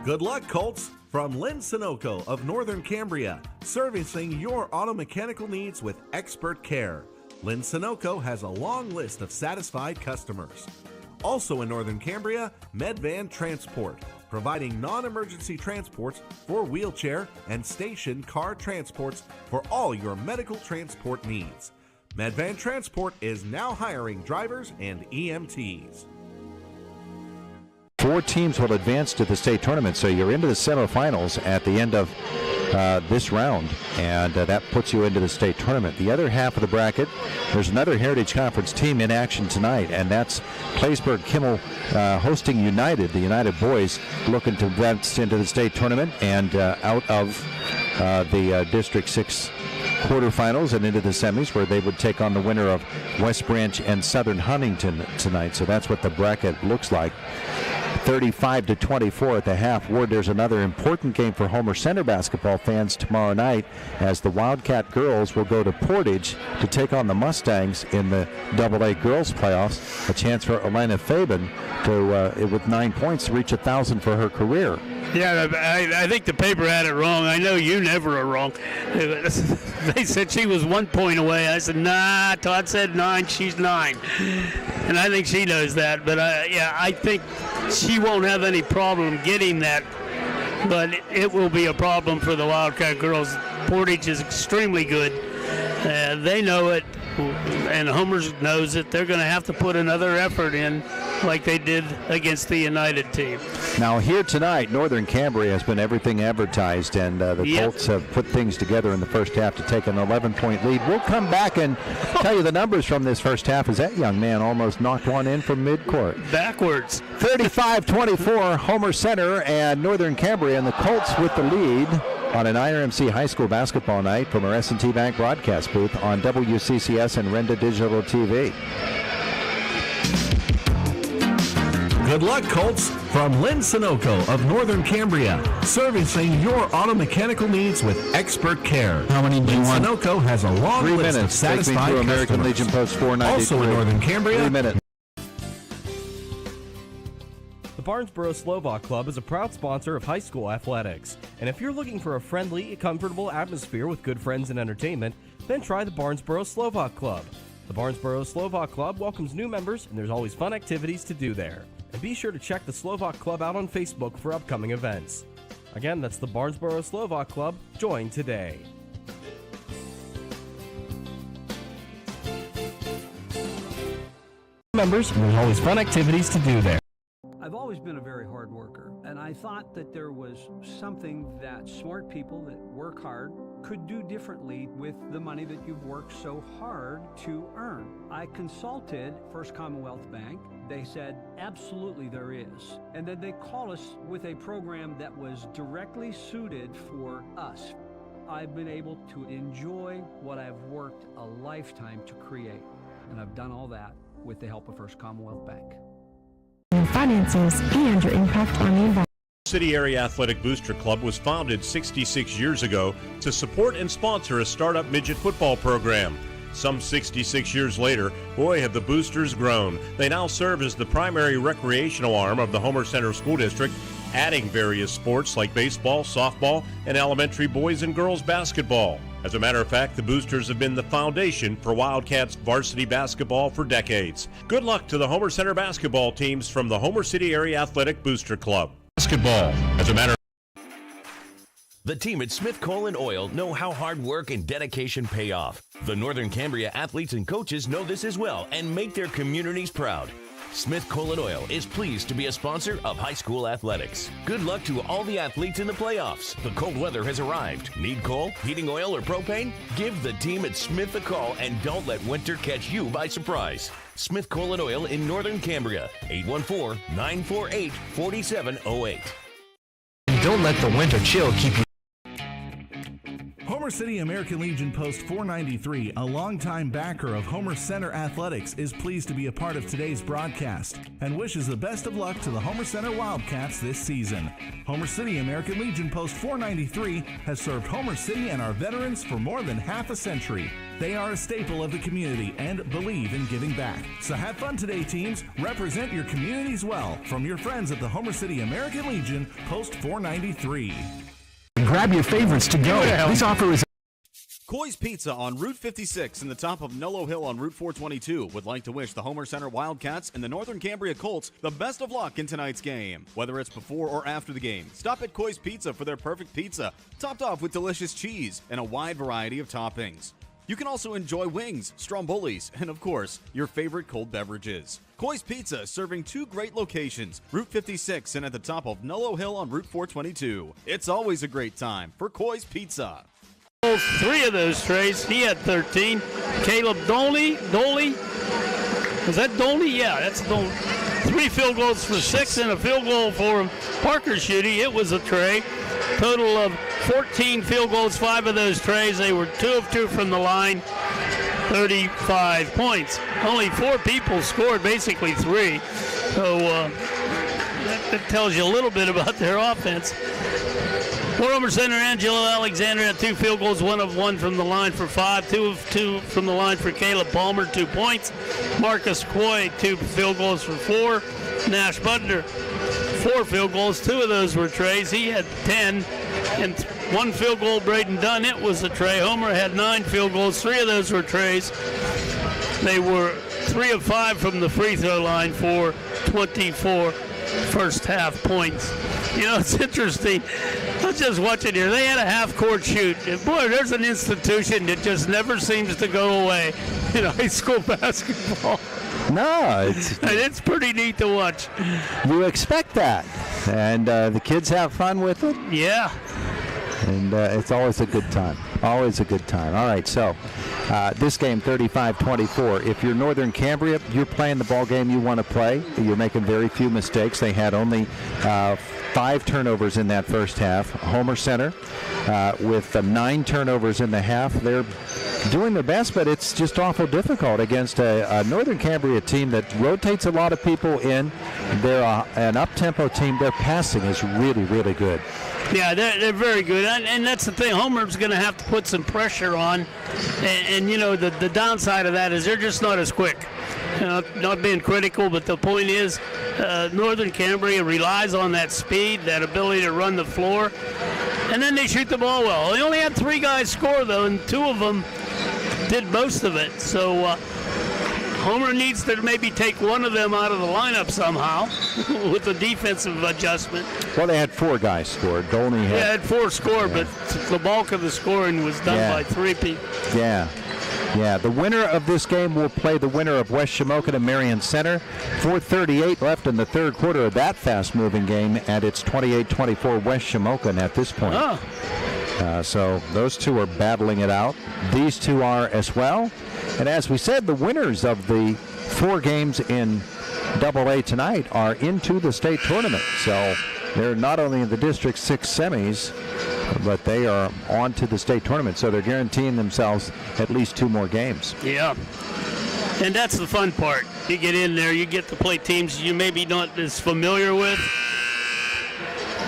Good luck, Colts, from Lynn Sunoco of Northern Cambria, servicing your auto mechanical needs with expert care. Lynn Sunoco has a long list of satisfied customers. Also in Northern Cambria, Medvan Transport, providing non-emergency transports for wheelchair and station car transports for all your medical transport needs. Medvan Transport is now hiring drivers and EMTs. 4 teams will advance to the state tournament, so you're into the semifinals at the end of this round, and that puts you into the state tournament. The other half of the bracket, there's another Heritage Conference team in action tonight, and that's Claysburg-Kimmel hosting United, the United boys, looking to advance into the state tournament and out of the District 6 quarterfinals and into the semis, where they would take on the winner of West Branch and Southern Huntington tonight. So that's what the bracket looks like. 35-24 at the half. Ward, there's another important game for Homer Center basketball fans tomorrow night, as the Wildcat girls will go to Portage to take on the Mustangs in the AA girls playoffs. A chance for Elena Fabian to, with 9 points, to reach 1,000 for her career. Yeah, I think the paper had it wrong. I know you never are wrong. They said she was 1 point away. I said, nah, Todd said 9, she's 9. And I think she knows that. But, I think she won't have any problem getting that. But it will be a problem for the Wildcat girls. Portage is extremely good. They know it, and Homer knows it. They're going to have to put another effort in like they did against the United team. Now here tonight, Northern Cambria has been everything advertised, and the Colts have put things together in the first half to take an 11-point lead. We'll come back and tell you the numbers from this first half, as that young man almost knocked one in from midcourt. Backwards. 35-24, Homer Center and Northern Cambria, and the Colts with the lead on an IRMC high school basketball night from our S&T Bank broadcast booth on WCCS and Renda Digital TV. Good luck, Colts, from Lynn Sunoco of Northern Cambria, servicing your auto mechanical needs with expert care. How many do you want? Sunoco has a long 3 list minutes. of satisfied Take me through American customers. Legion Post 493. Also in Northern Cambria, 3 minutes. The Barnesboro Slovak Club is a proud sponsor of high school athletics. And if you're looking for a friendly, comfortable atmosphere with good friends and entertainment, then try the Barnesboro Slovak Club. The Barnesboro Slovak Club welcomes new members, and there's always fun activities to do there. And be sure to check the Slovak Club out on Facebook for upcoming events. Again, that's the Barnesboro Slovak Club. Join today. Members, and there's always fun activities to do there. I've always been a very hard worker, and I thought that there was something that smart people that work hard could do differently with the money that you've worked so hard to earn. I consulted First Commonwealth Bank. They said, absolutely there is. And then they called us with a program that was directly suited for us. I've been able to enjoy what I've worked a lifetime to create, and I've done all that with the help of First Commonwealth Bank. Finances and your impact on the environment. City Area Athletic Booster Club was founded 66 years ago to support and sponsor a startup midget football program. Some 66 years later, boy, have the Boosters grown. They now serve as the primary recreational arm of the Homer Center School District, adding various sports like baseball, softball, and elementary boys and girls basketball. As a matter of fact, the Boosters have been the foundation for Wildcats varsity basketball for decades. Good luck to the Homer Center basketball teams from the Homer City Area Athletic Booster Club. Basketball. As a matter of The team at Smith Coal & Oil know how hard work and dedication pay off. The Northern Cambria athletes and coaches know this as well and make their communities proud. Smith Coal & Oil is pleased to be a sponsor of high school athletics. Good luck to all the athletes in the playoffs. The cold weather has arrived. Need coal, heating oil, or propane? Give the team at Smith a call and don't let winter catch you by surprise. Smith Coal & Oil in Northern Cambria, 814-948-4708. Don't let the winter chill keep you. Homer City American Legion Post 493, a longtime backer of Homer Center Athletics, is pleased to be a part of today's broadcast and wishes the best of luck to the Homer Center Wildcats this season. Homer City American Legion Post 493 has served Homer City and our veterans for more than half a century. They are a staple of the community and believe in giving back. So have fun today, teams. Represent your communities well. From your friends at the Homer City American Legion Post 493. Grab your favorites to go. This offer is Coy's Pizza on Route 56 in the top of Nolo Hill on Route 422 would like to wish the Homer Center Wildcats and the Northern Cambria Colts the best of luck in tonight's game. Whether it's before or after the game, stop at Coy's Pizza for their perfect pizza, topped off with delicious cheese and a wide variety of toppings. You can also enjoy wings, strombolis, and of course, your favorite cold beverages. Coy's Pizza serving two great locations, Route 56 and at the top of Nolo Hill on Route 422. It's always a great time for Coy's Pizza. Three of those trays, he had 13. Caleb Doley, is that Doley? Yeah, that's Doley. 3 field goals for 6 and a field goal for Parker Schutte. It was a tray. Total of 14 field goals, 5 of those trays. They were 2 of 2 from the line, 35 points. Only 4 people scored, basically 3. So that tells you a little bit about their offense. Homer Center, Angelo Alexander had 2 field goals, 1 of 1 from the line for 5, 2 of 2 from the line for Caleb Palmer, 2 points. Marcus Coy, 2 field goals for 4. Nash Butler, 4 field goals, 2 of those were trays. He had 10, and 1 field goal. Braden Dunn, it was a tray. Homer had 9 field goals, 3 of those were trays. They were 3 of 5 from the free throw line for 24 first half points. You know, it's interesting. I was just watching here. They had a half-court shoot. And boy, there's an institution that just never seems to go away in high school basketball. No, it's pretty neat to watch. You expect that, and the kids have fun with it. Yeah. And it's always a good time. Always a good time. All right, so this game, 35-24. If you're Northern Cambria, you're playing the ball game you want to play. You're making very few mistakes. They had only 5 turnovers in that first half. Homer Center with 9 turnovers in the half. They're doing their best, but it's just awful difficult against a Northern Cambria team that rotates a lot of people in. They're an up-tempo team. Their passing is really, really good. Yeah, they're very good, and that's the thing. Homer's going to have to put some pressure on, and you know, the downside of that is they're just not as quick. Not being critical, but the point is Northern Cambria relies on that speed, that ability to run the floor, and then they shoot the ball well. They only had 3 guys score, though, and 2 of them did most of it. So Homer needs to maybe take one of them out of the lineup somehow with a defensive adjustment. Well, they had 4 guys scored. Dolney had 4 scored, but the bulk of the scoring was done by 3 people. Yeah. The winner of this game will play the winner of West Shamokin and Marion Center. 4:38 left in the third quarter of that fast-moving game, and it's 28-24 West Shamokin at this point. So those 2 are battling it out. These 2 are as well. And as we said, the winners of the 4 games in AA tonight are into the state tournament. So they're not only in the District 6 semis, but they are on to the state tournament. So they're guaranteeing themselves at least 2 more games. Yeah. And that's the fun part. You get in there, you get to play teams you maybe not as familiar with.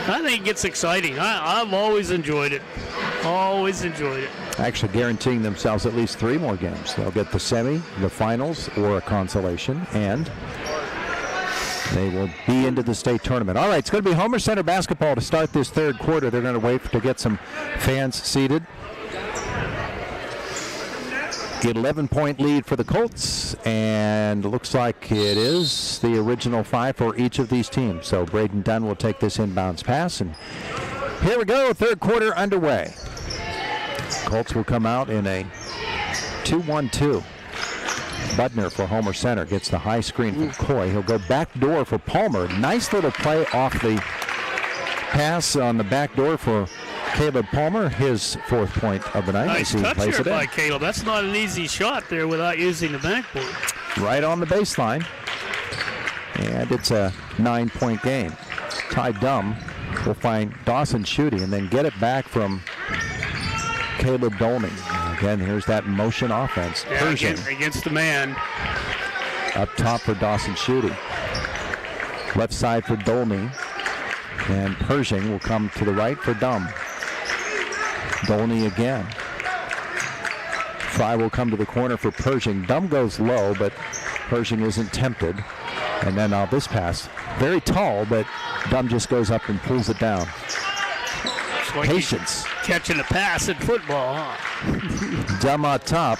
I think it gets exciting. I've always enjoyed it. Always enjoyed it. Actually guaranteeing themselves at least 3 more games. They'll get the semi, the finals, or a consolation, and they will be into the state tournament. All right, it's going to be Homer Center basketball to start this third quarter. They're going to wait to get some fans seated. 11-point lead for the Colts, and looks like it is the original 5 for each of these teams. So Braden Dunn will take this inbounds pass, and here we go, third quarter underway. Colts will come out in a 2-1-2. Budner for Homer Center gets the high screen from Coy. He'll go back door for Palmer. Nice little play off the pass on the back door for Caleb Palmer, his 4th point of the night. Nice touch here by Caleb. That's not an easy shot there without using the backboard. Right on the baseline. And it's a 9-point game. Ty Dumb will find Dawson shooting and then get it back from Caleb Dolney. Again, here's that motion offense. Yeah, against the man. Up top for Dawson shooting. Left side for Dolney. And Pershing will come to the right for Dumb. Dolney again. Fry will come to the corner for Pershing. Dumb goes low, but Pershing isn't tempted. And then this pass, very tall, but Dumb just goes up and pulls it down. Like Patience. Catching a pass in football, huh? Dumb on top.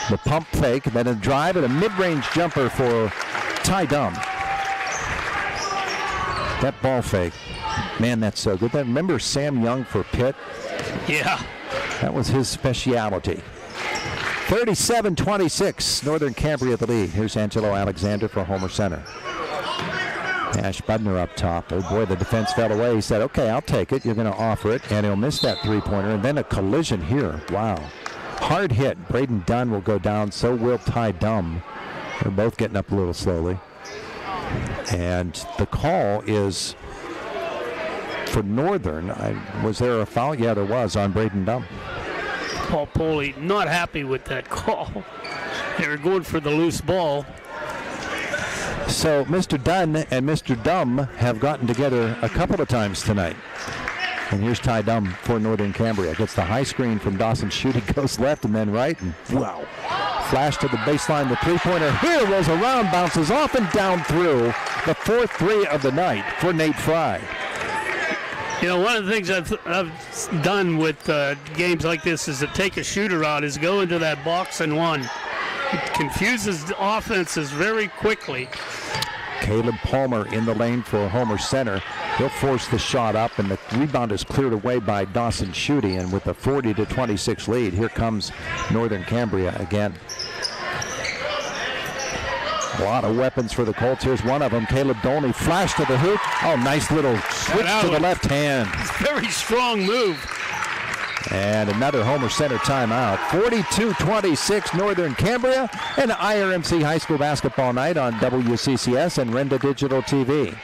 The pump fake, then a drive and a mid-range jumper for Ty Dumb. That ball fake, man, that's so good. Remember Sam Young for Pitt? Yeah. That was his specialty. 37-26, Northern Cambria the lead. Here's Angelo Alexander for Homer Center. Ash Budner up top. Oh boy, the defense fell away. He said, okay, I'll take it. You're going to offer it. And he'll miss that 3-pointer. And then a collision here. Wow. Hard hit. Braden Dunn will go down. So will Ty Dumb. They're both getting up a little slowly. And the call is for Northern. Was there a foul? Yeah, there was on Braden Dumb. Paul Poley not happy with that call. They were going for the loose ball. So Mr. Dunn and Mr. Dumb have gotten together a couple of times tonight. And here's Ty Dumb for Northern Cambria. Gets the high screen from Dawson shooting, goes left and then right, and wow. Flash to the baseline, the 3-pointer here rolls around, bounces off and down through. The 4th 3 of the night for Nate Fry. You know, one of the things I've done with games like this is to take a shooter out, is go into that box and one. It confuses the offenses very quickly. Caleb Palmer in the lane for Homer Center. He'll force the shot up, and the rebound is cleared away by Dawson Schutte. And with a 40-26 lead, here comes Northern Cambria again. A lot of weapons for the Colts. Here's one of them. Caleb Dolney flash to the hoop. Oh, nice little switch to the left hand. Very strong move And another Homer Center timeout. 42-26 Northern Cambria and IRMC High School Basketball Night on WCCS and Renda Digital TV.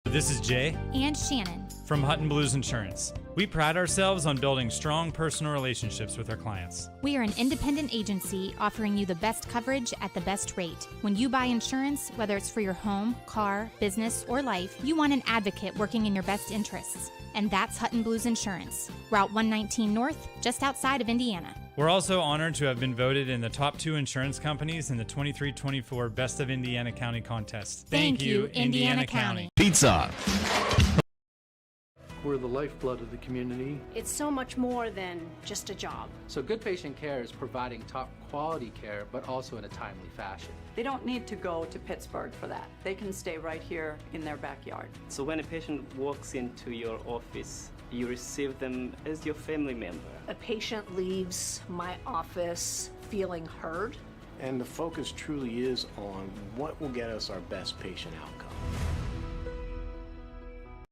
This is Jay and Shannon from Hutton Blues Insurance. We pride ourselves on building strong personal relationships with our clients. We are an independent agency offering you the best coverage at the best rate. When you buy insurance, whether it's for your home, car, business, or life, you want an advocate working in your best interests. And that's Hutton Blues Insurance, Route 119 North, just outside of Indiana. We're also honored to have been voted in the top 2 insurance companies in the 23-24 Best of Indiana County contest. Thank you, Indiana County. Pizza. We're the lifeblood of the community. It's so much more than just a job. So Good Patient Care is providing top quality care, but also in a timely fashion. They don't need to go to Pittsburgh for that. They can stay right here in their backyard. So when a patient walks into your office, you receive them as your family member. A patient leaves my office feeling heard. And the focus truly is on what will get us our best patient outcome.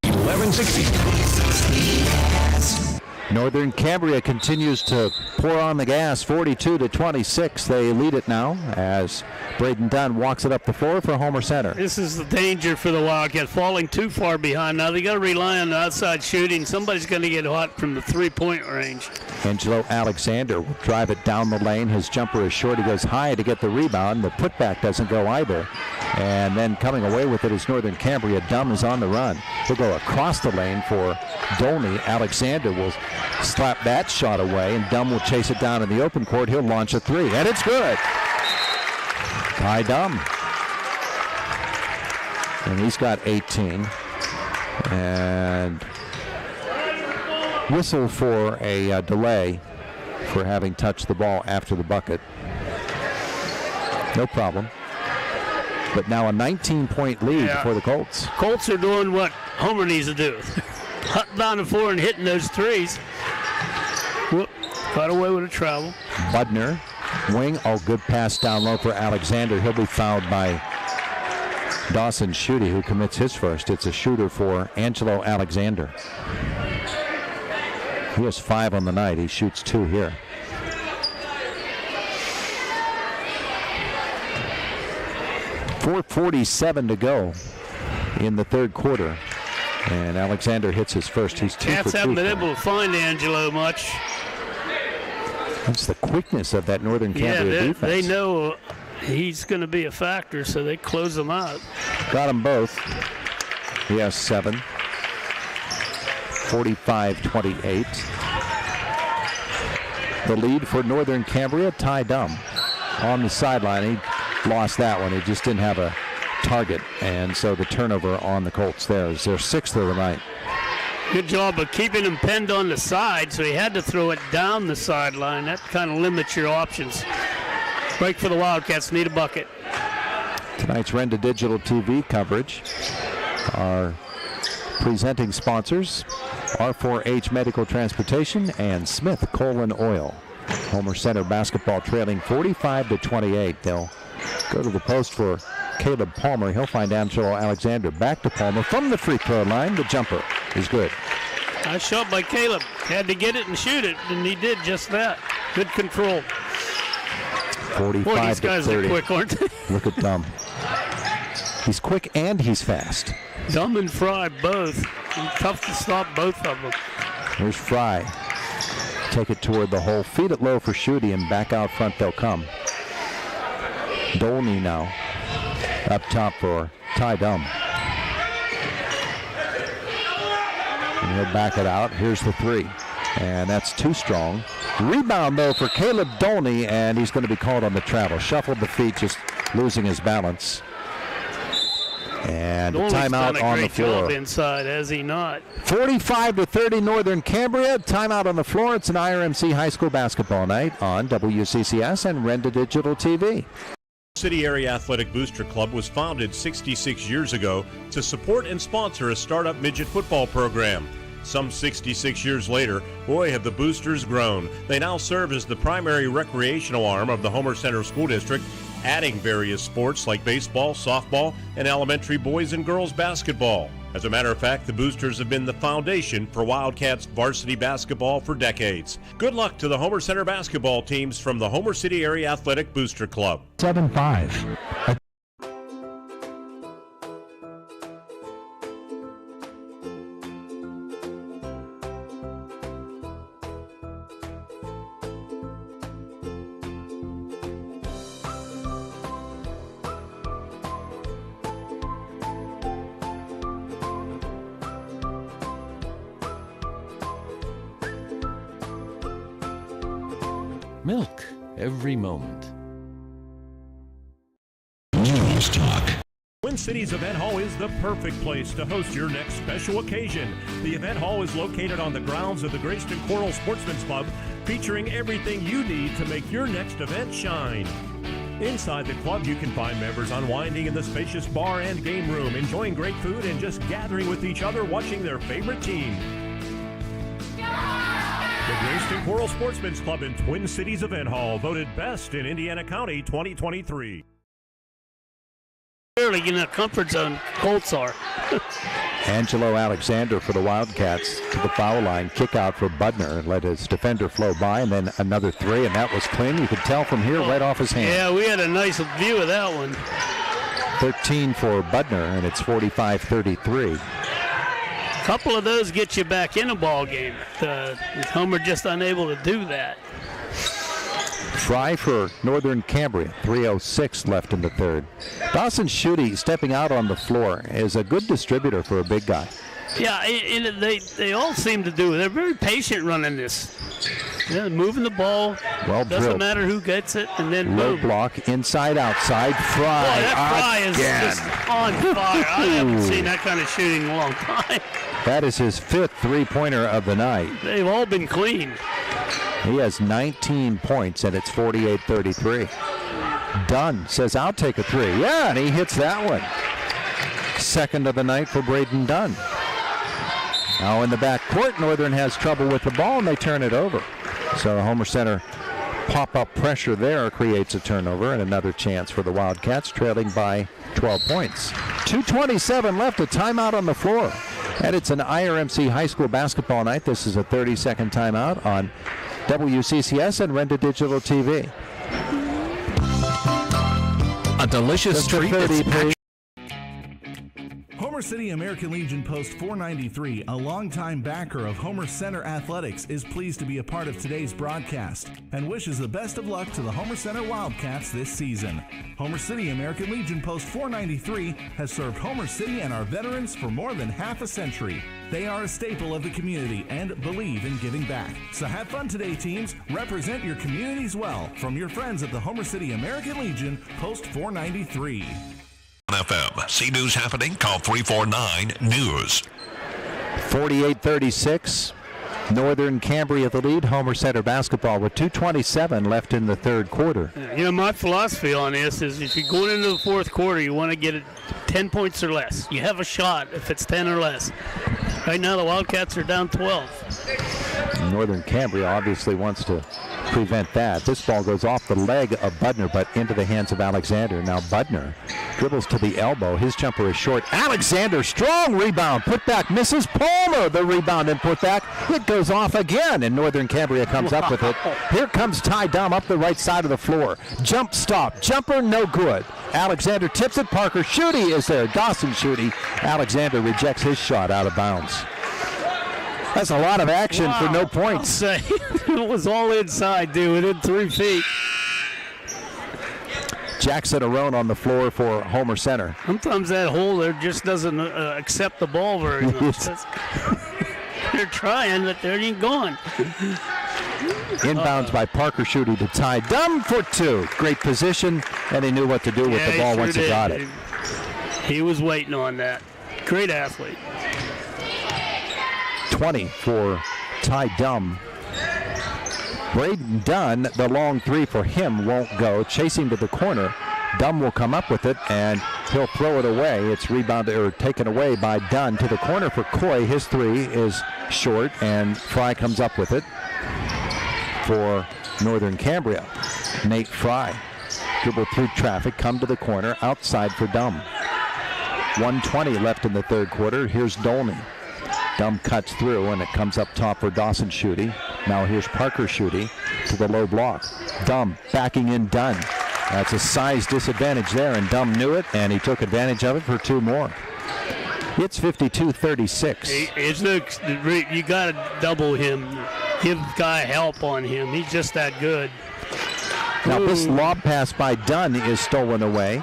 1160. Northern Cambria continues to pour on the gas, 42-26. They lead it now as Braden Dunn walks it up the floor for Homer Center. This is the danger for the Wildcats, falling too far behind. Now they got to rely on the outside shooting. Somebody's going to get hot from the three-point range. Angelo Alexander will drive it down the lane. His jumper is short. He goes high to get the rebound. The putback doesn't go either. And then coming away with it is Northern Cambria. Dunn is on the run. He'll go across the lane for Dolney. Alexander will slap that shot away, and Dunn will chase it down in the open court. He'll launch a three, and it's good. Ty Dunn. And he's got 18. And whistle for a delay for having touched the ball after the bucket. No problem. But now a 19-point lead for the Colts. Colts are doing what Homer needs to do. Hutting down the floor and hitting those threes. Whoop, got away with a travel. Budner, wing, good pass down low for Alexander. He'll be fouled by Dawson Schutte, who commits his first. It's a shooter for Angelo Alexander. He has 5 on the night. He shoots 2 here. .447 to go in the third quarter. And Alexander hits his first. He's 2 for 2. Cats haven't been able to find Angelo much. That's the quickness of that Northern Cambria defense. They know he's going to be a factor, so they close him out. Got them both. He has 7. 45-28. The lead for Northern Cambria, Ty Dunn on the sideline. He lost that one. He just didn't have a target, and so the turnover on the Colts there is their 6th of the night. Good job of keeping him pinned on the side, so he had to throw it down the sideline. That kind of limits your options. Break for the Wildcats, need a bucket. Tonight's Renda Digital TV coverage. Our presenting sponsors, R4H Medical Transportation and Smith Coal Oil. Homer Center basketball trailing 45-28. They'll go to the post for Caleb Palmer. He'll find Angelo Alexander. Back to Palmer from the free throw line. The jumper is good. Nice shot by Caleb. Had to get it and shoot it, and he did just that. Good control. 45-30. Boy, these guys are quick, aren't they? Look at Dumb. He's quick and he's fast. Dumb and Fry both. And tough to stop both of them. Here's Fry. Take it toward the hole. Feed it low for Schutte, and back out front they'll come. Dolney now. Up top for Ty Dunn. And he'll back it out. Here's the three. And that's too strong. Rebound, though, for Caleb Dolney, and he's going to be called on the travel. Shuffled the feet, just losing his balance. And a timeout on the floor. Job inside, has he not? 45-30 Northern Cambria. Timeout on the floor. It's an IRMC High School basketball night on WCCS and Renda Digital TV. City Area Athletic Booster Club was founded 66 years ago to support and sponsor a startup midget football program. Some 66 years later, boy, have the Boosters grown. They now serve as the primary recreational arm of the Homer Center School District, adding various sports like baseball, softball, and elementary boys and girls basketball. As a matter of fact, the Boosters have been the foundation for Wildcats varsity basketball for decades. Good luck to the Homer Center basketball teams from the Homer City Area Athletic Booster Club. 7-5. Milk every moment. News Talk. Twin Cities Event Hall is the perfect place to host your next special occasion. The event hall is located on the grounds of the Grayston Coral Sportsman's Club, featuring everything you need to make your next event shine. Inside the club, you can find members unwinding in the spacious bar and game room, enjoying great food and just gathering with each other watching their favorite team. The Grayston Coral Sportsman's Club in Twin Cities Event Hall, voted best in Indiana County 2023. Barely in that comfort zone, Colts are. Angelo Alexander for the Wildcats to the foul line. Kick out for Budner and let his defender flow by, and then another three, and that was clean. You could tell from here right off his hand. Yeah, we had a nice view of that one. 13 for Budner, and it's 45-33. A couple of those get you back in a ball game. Homer just unable to do that. Try for Northern Cambria, 3:06 left in the third. Dawson Schutte stepping out on the floor is a good distributor for a big guy. Yeah, and they all seem to do it. They're very patient running this. Yeah, moving the ball. Well Doesn't drilled. matter who gets it, and then Low boom. block, inside, outside. Fry. Boy, that Fry is again. just on fire. I haven't seen that kind of shooting in a long time. That is his fifth three-pointer of the night. They've all been clean. He has 19 points, and it's 48-33. Dunn says, I'll take a three. Yeah, and he hits that one. Second of the night for Braden Dunn. Now in the back court, Northern has trouble with the ball, and they turn it over. So the Homer Center pop-up pressure there creates a turnover and another chance for the Wildcats, trailing by 12 points. 2:27 left, a timeout on the floor. And it's an IRMC high school basketball night. This is a 30-second timeout on WCCS and Renda Digital TV. A delicious treat. Homer City American Legion Post 493, a longtime backer of Homer Center Athletics, is pleased to be a part of today's broadcast and wishes the best of luck to the Homer Center Wildcats this season. Homer City American Legion Post 493 has served Homer City and our veterans for more than half a century. They are a staple of the community and believe in giving back. So have fun today, teams. Represent your communities well. From your friends at the Homer City American Legion Post 493. FM. See news happening? Call 349-NEWS. 48-36. Northern Cambria the lead. Homer Center basketball with 2:27 left in the third quarter. You know, my philosophy on this is if you're going into the fourth quarter, you want to get it 10 points or less. You have a shot if it's 10 or less. Right now, the Wildcats are down 12. Northern Cambria obviously wants to prevent that. This ball goes off the leg of Budner, but into the hands of Alexander. Now Budner dribbles to the elbow. His jumper is short. Alexander, strong rebound. Put back, misses. Palmer, the rebound and put back. It goes off again, and Northern Cambria comes up with it. Here comes Ty Dom up the right side of the floor. Jump stop. Jumper, no good. Alexander tips it. Parker Schutte is there. Dawson Schutte. Alexander rejects his shot out of bounds. That's a lot of action for no points. I'll say, it was all inside, dude, within 3 feet. Jackson Arone on the floor for Homer Center. Sometimes that hole there just doesn't accept the ball very much. They're trying, but they ain't going. Inbounds by Parker Schutte to Ty Dom for two. Great position, and he knew what to do with the ball once he got it. He was waiting on that. Great athlete. 20 for Ty Dom. Braden Dunn, the long three for him won't go. Chasing to the corner. Dunn will come up with it, and he'll throw it away. It's rebounded or taken away by Dunn to the corner for Coy. His three is short, and Fry comes up with it for Northern Cambria. Nate Fry dribble through traffic, come to the corner, outside for Dunn. 1:20 left in the third quarter. Here's Dolney. Dumb cuts through, and it comes up top for Dawson Schutte. Now here's Parker Schutte to the low block. Dumb backing in Dunn. That's a size disadvantage there, and Dumb knew it, and he took advantage of it for 2 more. It's 52-36. You got to double him. Give guy help on him. He's just that good. Now this lob pass by Dunn is stolen away.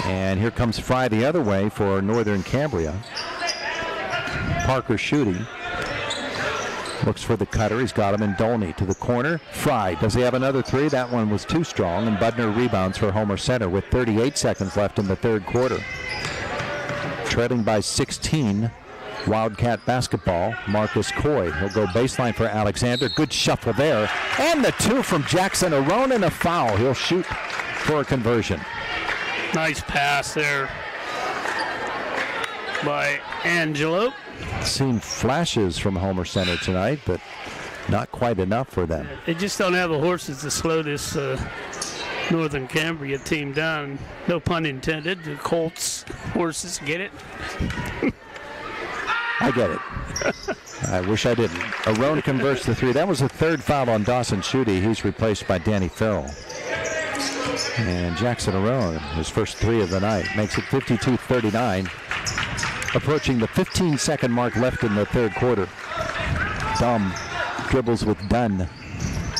And here comes Fry the other way for Northern Cambria. Parker Schutte looks for the cutter. He's got him in Dolney to the corner. Fry, does he have another 3? That one was too strong, and Budner rebounds for Homer Center with 38 seconds left in the third quarter. Trailing by 16, Wildcat basketball. Marcus Coy, he'll go baseline for Alexander. Good shuffle there. And the 2 from Jackson Arone, and a foul. He'll shoot for a conversion. Nice pass there by Angelo. Seen flashes from Homer Center tonight, but not quite enough for them. They just don't have the horses to slow this Northern Cambria team down. No pun intended. The Colts horses, get it? I get it. I wish I didn't. Arone converts the 3. That was the 3rd foul on Dawson Schutte. He's replaced by Danny Farrell. And Jackson Arone, his first 3 of the night, makes it 52-39. Approaching the 15-second mark left in the third quarter. Dumb dribbles with Dunn.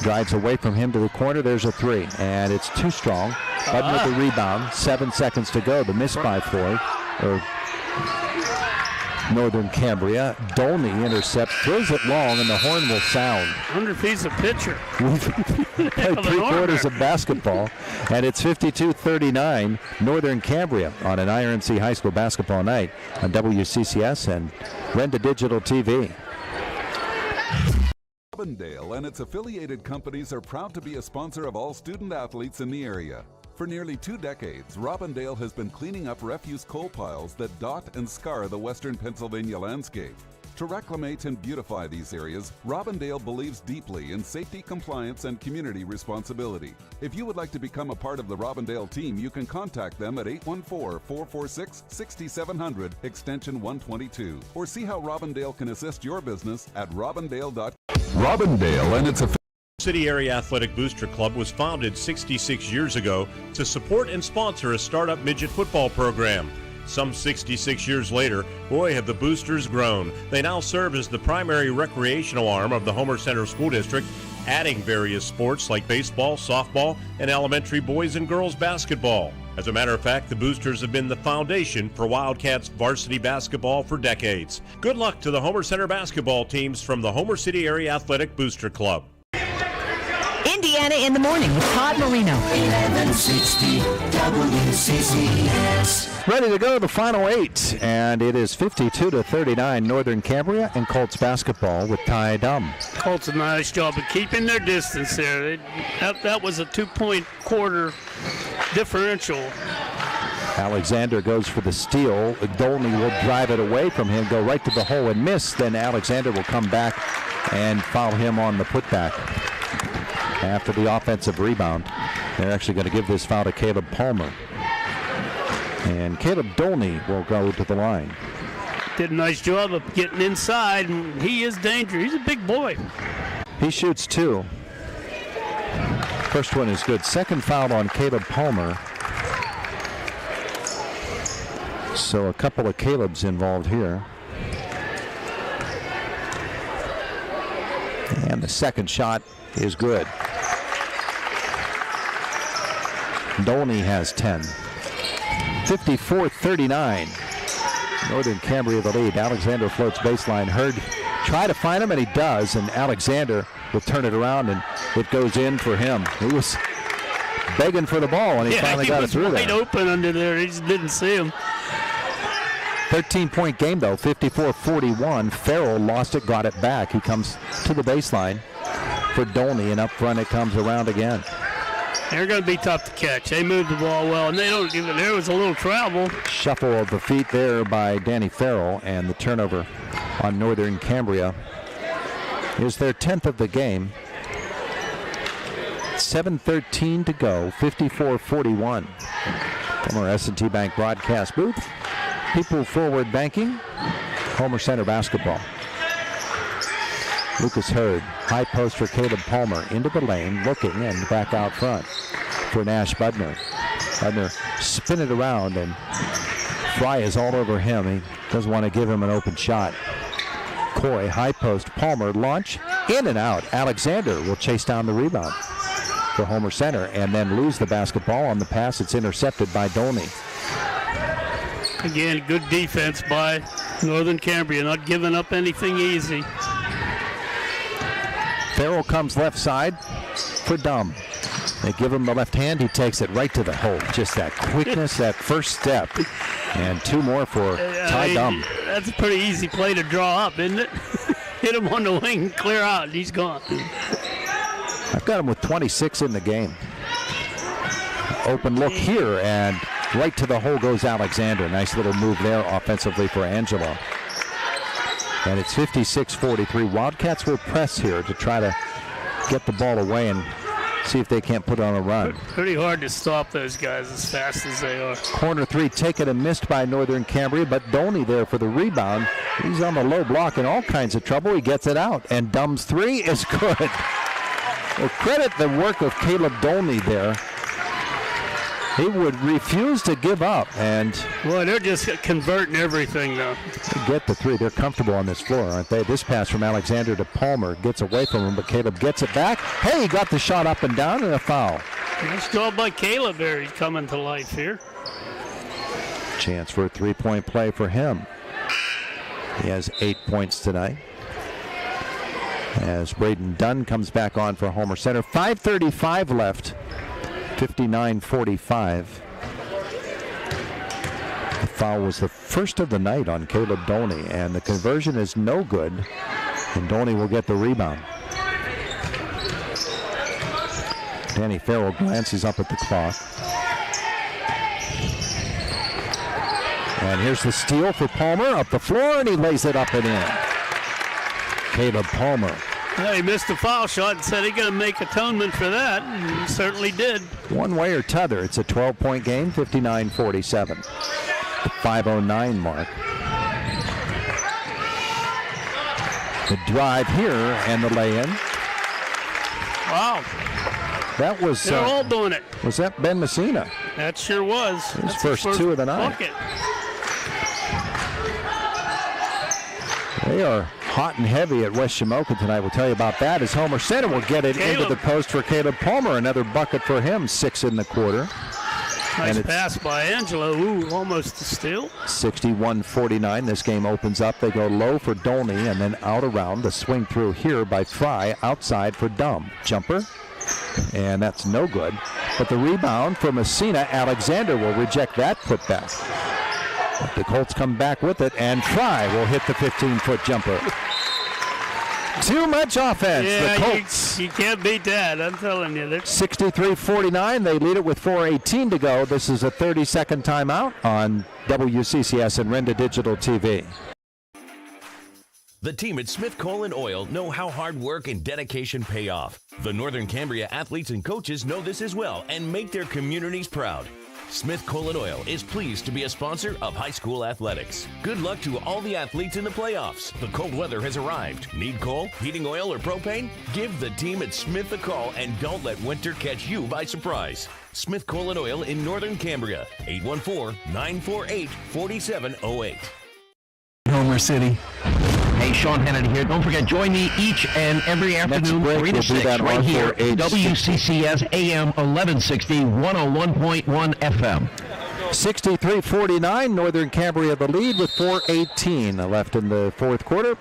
Drives away from him to the corner. There's a 3, and it's too strong. Budden with the rebound. 7 seconds to go. The miss by Floyd, or Northern Cambria. Dolney intercepts, throws it long, and the horn will sound. I wonder if he's a pitcher. We've played 3 quarters of basketball, and it's 52-39 Northern Cambria on an IRMC High School basketball night on WCCS and Renda Digital TV. Robindale and its affiliated companies are proud to be a sponsor of all student athletes in the area. For nearly 2 decades, Robindale has been cleaning up refuse coal piles that dot and scar the western Pennsylvania landscape. To reclimate and beautify these areas, Robindale believes deeply in safety, compliance, and community responsibility. If you would like to become a part of the Robindale team, you can contact them at 814-446-6700, extension 122, or see how Robindale can assist your business at robindale.com. Robindale and its City Area Athletic Booster Club was founded 66 years ago to support and sponsor a startup midget football program. Some 66 years later, boy, have the Boosters grown. They now serve as the primary recreational arm of the Homer Center School District, adding various sports like baseball, softball, and elementary boys and girls basketball. As a matter of fact, the Boosters have been the foundation for Wildcats varsity basketball for decades. Good luck to the Homer Center basketball teams from the Homer City Area Athletic Booster Club. Indiana in the Morning with Todd Marino. 1160 WCCS. Ready to go to the final 8, and it is 52-39 Northern Cambria and Colts basketball with Ty Dumb. Colts a nice job of keeping their distance there. That was a 2-point quarter differential. Alexander goes for the steal. Dolney will drive it away from him, go right to the hole and miss. Then Alexander will come back and foul him on the putback. After the offensive rebound, they're actually going to give this foul to Caleb Palmer. And Caleb Dolney will go to the line. Did a nice job of getting inside, and he is dangerous. He's a big boy. He shoots 2. First one is good. Second foul on Caleb Palmer. So a couple of Calebs involved here. And the second shot is good. Dolney has 10. 54-39. Northern Cambria the lead. Alexander floats baseline. Hurd try to find him, and he does. And Alexander will turn it around, and it goes in for him. He was begging for the ball, and he finally got it through there. He was wide open under there. He just didn't see him. 13-point game, though, 54-41. Farrell lost it, got it back. He comes to the baseline for Dolney, and up front it comes around again. They're going to be tough to catch. They moved the ball well, and they don't give it. There was a little travel. Shuffle of the feet there by Danny Farrell, and the turnover on Northern Cambria is their 10th of the game. 7:13 to go, 54-41. From our S&T Bank broadcast booth People Forward Banking, Homer Center basketball. Lucas Hurd, high post for Caleb Palmer, into the lane, looking, and back out front for Nash Budner. Budner spin it around, and Fry is all over him. He doesn't want to give him an open shot. Coy, high post, Palmer, launch, in and out. Alexander will chase down the rebound for Homer Center and then lose the basketball on the pass. It's intercepted by Dolney. Again, good defense by Northern Cambria, not giving up anything easy. Farrell comes left side for Dumb. They give him the left hand. He takes it right to the hole. Just that quickness, that first step. And two more for Ty Dumb. That's a pretty easy play to draw up, isn't it? Hit him on the wing, clear out, and he's gone. I've got him with 26 in the game. Open look here, and right to the hole goes Alexander. Nice little move there offensively for Angelo. And it's 56-43. Wildcats will press here to try to get the ball away and see if they can't put on a run. Pretty hard to stop those guys as fast as they are. Corner three taken and missed by Northern Cambria, but Dolney there for the rebound. He's on the low block in all kinds of trouble. He gets it out, and Dumb's three is good. Well, credit the work of Caleb Dolney there. He would refuse to give up, and well, they're just converting everything though. They get the three. They're comfortable on this floor, aren't they? This pass from Alexander to Palmer gets away from him, but Caleb gets it back. Hey, he got the shot up and down, and a foul. Nice job by Caleb there. He's coming to life here. Chance for a three-point play for him. He has 8 points tonight. As Braden Dunn comes back on for Homer Center. 5:35 left. 59-45. The foul was the first of the night on Caleb Dolney, and the conversion is no good, and Dolney will get the rebound. Danny Farrell glances up at the clock. And here's the steal for Palmer, up the floor, and he lays it up and in. Caleb Palmer. Well, he missed the foul shot and said he's going to make atonement for that, and he certainly did. One way or t'other, it's a 12-point game, 59-47. The 5:09 mark. The drive here and the lay-in. Wow. That was. They're all doing it. Was that Ben Messina? That sure was. His first two of the night. Bucket. They are hot and heavy at West Shamokin tonight. We'll tell you about that as Homer Center will get it into the post for Caleb Palmer. Another bucket for him, 6 in the quarter. Nice pass by Angelo. Ooh, almost a steal. 61-49. This game opens up. They go low for Dolney and then out around. The swing through here by Fry, outside for Dumb. Jumper, and that's no good. But the rebound for Messina, Alexander will reject that putback. But the Colts come back with it, and Fry will hit the 15-foot jumper. Too much offense. Yeah, the Colts. You can't beat that, I'm telling you. 63-49. They lead it with 4:18 to go. This is a 30-second timeout on WCCS and Renda Digital TV. The team at Smith Colon Oil know how hard work and dedication pay off. The Northern Cambria athletes and coaches know this as well and make their communities proud. Smith Colon Oil is pleased to be a sponsor of high school athletics. Good luck to all the athletes in the playoffs. The cold weather has arrived. Need coal, heating oil, or propane? Give the team at Smith a call and don't let winter catch you by surprise. Smith Colon Oil in Northern Cambria, 814-948-4708. Homer City. Hey, Sean Hannity here. Don't forget, join me each and every afternoon, 3 to 6, right here, WCCS AM 1160, 101.1 FM. 63-49, Northern Cambria the lead with 4:18 left in the fourth quarter.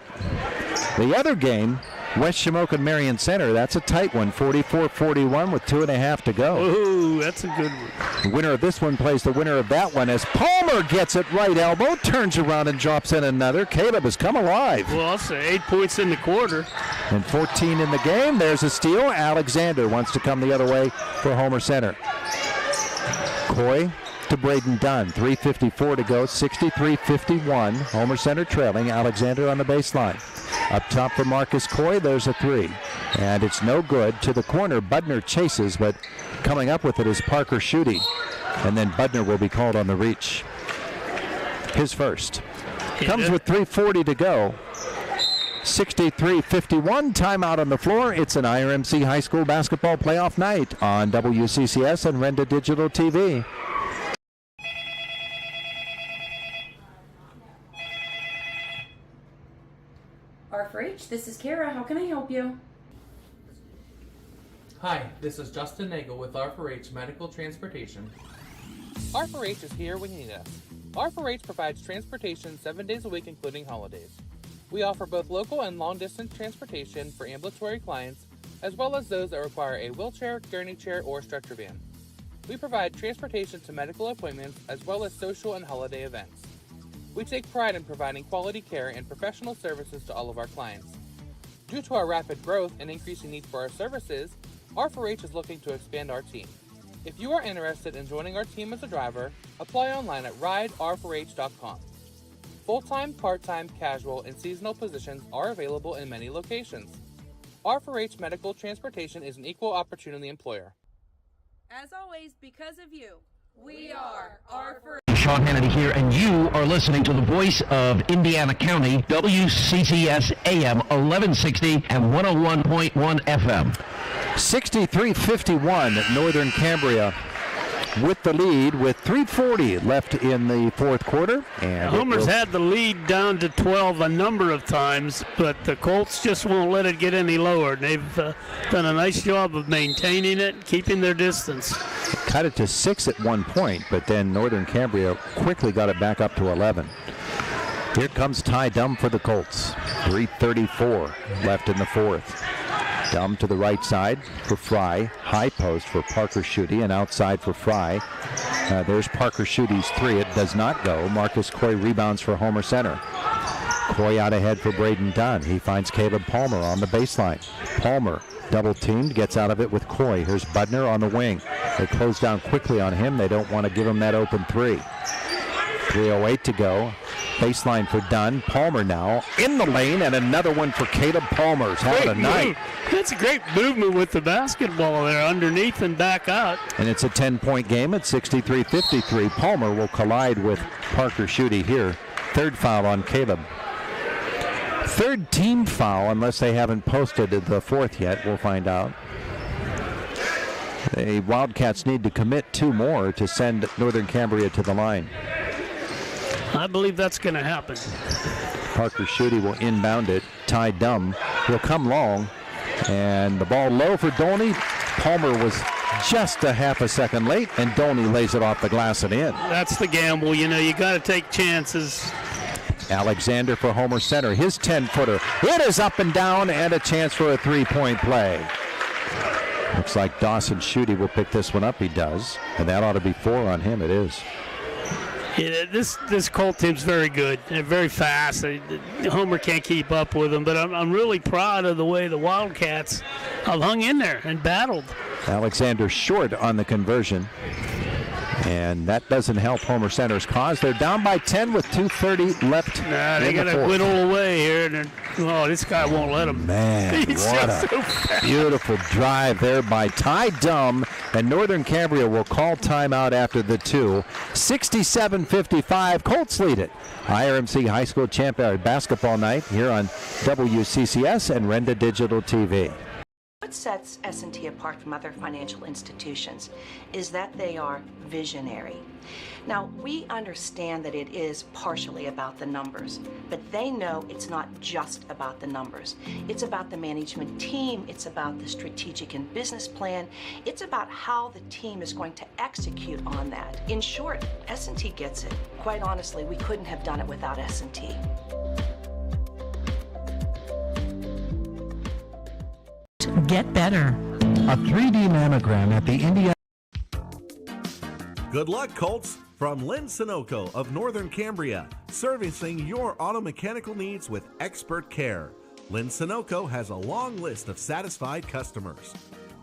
The other game, West Shamokin Marion Center, that's a tight one, 44-41 with 2.5 to go. Ooh, that's a good one. The winner of this one plays the winner of that one as Palmer gets it right elbow, turns around and drops in another. Caleb has come alive. Well, I'll say 8 points in the quarter. And 14 in the game. There's a steal. Alexander wants to come the other way for Homer Center. Coy to Braden Dunn. 3:54 to go. 63-51. Homer Center trailing. Alexander on the baseline. Up top for Marcus Coy, there's a three. And it's no good. To the corner, Budner chases, but coming up with it is Parker Schutte. And then Budner will be called on the reach. his first. Comes with 3:40 to go. 63-51, timeout on the floor. It's an IRMC High School basketball playoff night on WCCS and Renda Digital TV. R4H, this is Kara. How can I help you? Hi, this is Justin Nagel with R4H Medical Transportation. R4H is here when you need us. R4H provides transportation 7 days a week, including holidays. We offer both local and long-distance transportation for ambulatory clients, as well as those that require a wheelchair, gurney chair, or stretcher van. We provide transportation to medical appointments, as well as social and holiday events. We take pride in providing quality care and professional services to all of our clients. Due to our rapid growth and increasing need for our services, R4H is looking to expand our team. If you are interested in joining our team as a driver, apply online at rider4h.com. Full-time, part-time, casual, and seasonal positions are available in many locations. R4H Medical Transportation is an equal opportunity employer. As always, because of you, we are R4H. Sean Hannity here, and you are listening to the voice of Indiana County, WCCS AM 1160 and 101.1 FM. 63-51, Northern Cambria with the lead with 3:40 left in the fourth quarter. And Homer's had the lead down to 12 a number of times, but the Colts just won't let it get any lower. They've done a nice job of maintaining it, keeping their distance. Cut it to 6 at one point, but then Northern Cambria quickly got it back up to 11. Here comes Ty Dumb for the Colts. 3:34 left in the fourth. Dumb to the right side for Fry. High post for Parker Schutte, and outside for Fry. There's Parker Schutte's three. It does not go. Marcus Coy rebounds for Homer Center. Coy out ahead for Braden Dunn. He finds Caleb Palmer on the baseline. Palmer double teamed, gets out of it with Coy. Here's Budner on the wing. They close down quickly on him. They don't want to give him that open three. 3:08 to go. Baseline for Dunn. Palmer now in the lane, and another one for Caleb Palmer's having a night. That's a great movement with the basketball there, underneath and back out. And it's a 10-point game at 63-53. Palmer will collide with Parker Schutte here. Third foul on Caleb. Third team foul, unless they haven't posted the fourth yet. We'll find out. The Wildcats need to commit two more to send Northern Cambria to the line. I believe that's going to happen. Parker Schutte will inbound it. Ty Dumb will come long. And the ball low for Dolney. Palmer was just a half a second late, and Dolney lays it off the glass and in. That's the gamble. You know, you got to take chances. Alexander for Homer Center. His 10-footer. It is up and down, and a chance for a three-point play. Looks like Dawson Schutte will pick this one up. He does. And that ought to be 4 on him. It is. Yeah, this Colt team's very good. They're very fast. Homer can't keep up with them, but I'm really proud of the way the Wildcats have hung in there and battled. Alexander short on the conversion, and that doesn't help Homer Center's cause. They're down by 10 with 2:30 left. They got to whittle away here, and this guy won't let them. Man, He's what just a so beautiful drive there by Ty Dumb, and Northern Cambria will call timeout after the two. 67-55, Colts lead it. IRMC High School Champion Basketball Night here on WCCS and Renda Digital TV. What sets S&T apart from other financial institutions is that they are visionary. Now, we understand that it is partially about the numbers, but they know it's not just about the numbers. It's about the management team. It's about the strategic and business plan. It's about how the team is going to execute on that. In short, S&T gets it. Quite honestly, we couldn't have done it without S&T. Get better. A 3D mammogram at the Indiana. Good luck, Colts. From Lynn Sunoco of Northern Cambria, servicing your auto mechanical needs with expert care. Lynn Sunoco has a long list of satisfied customers.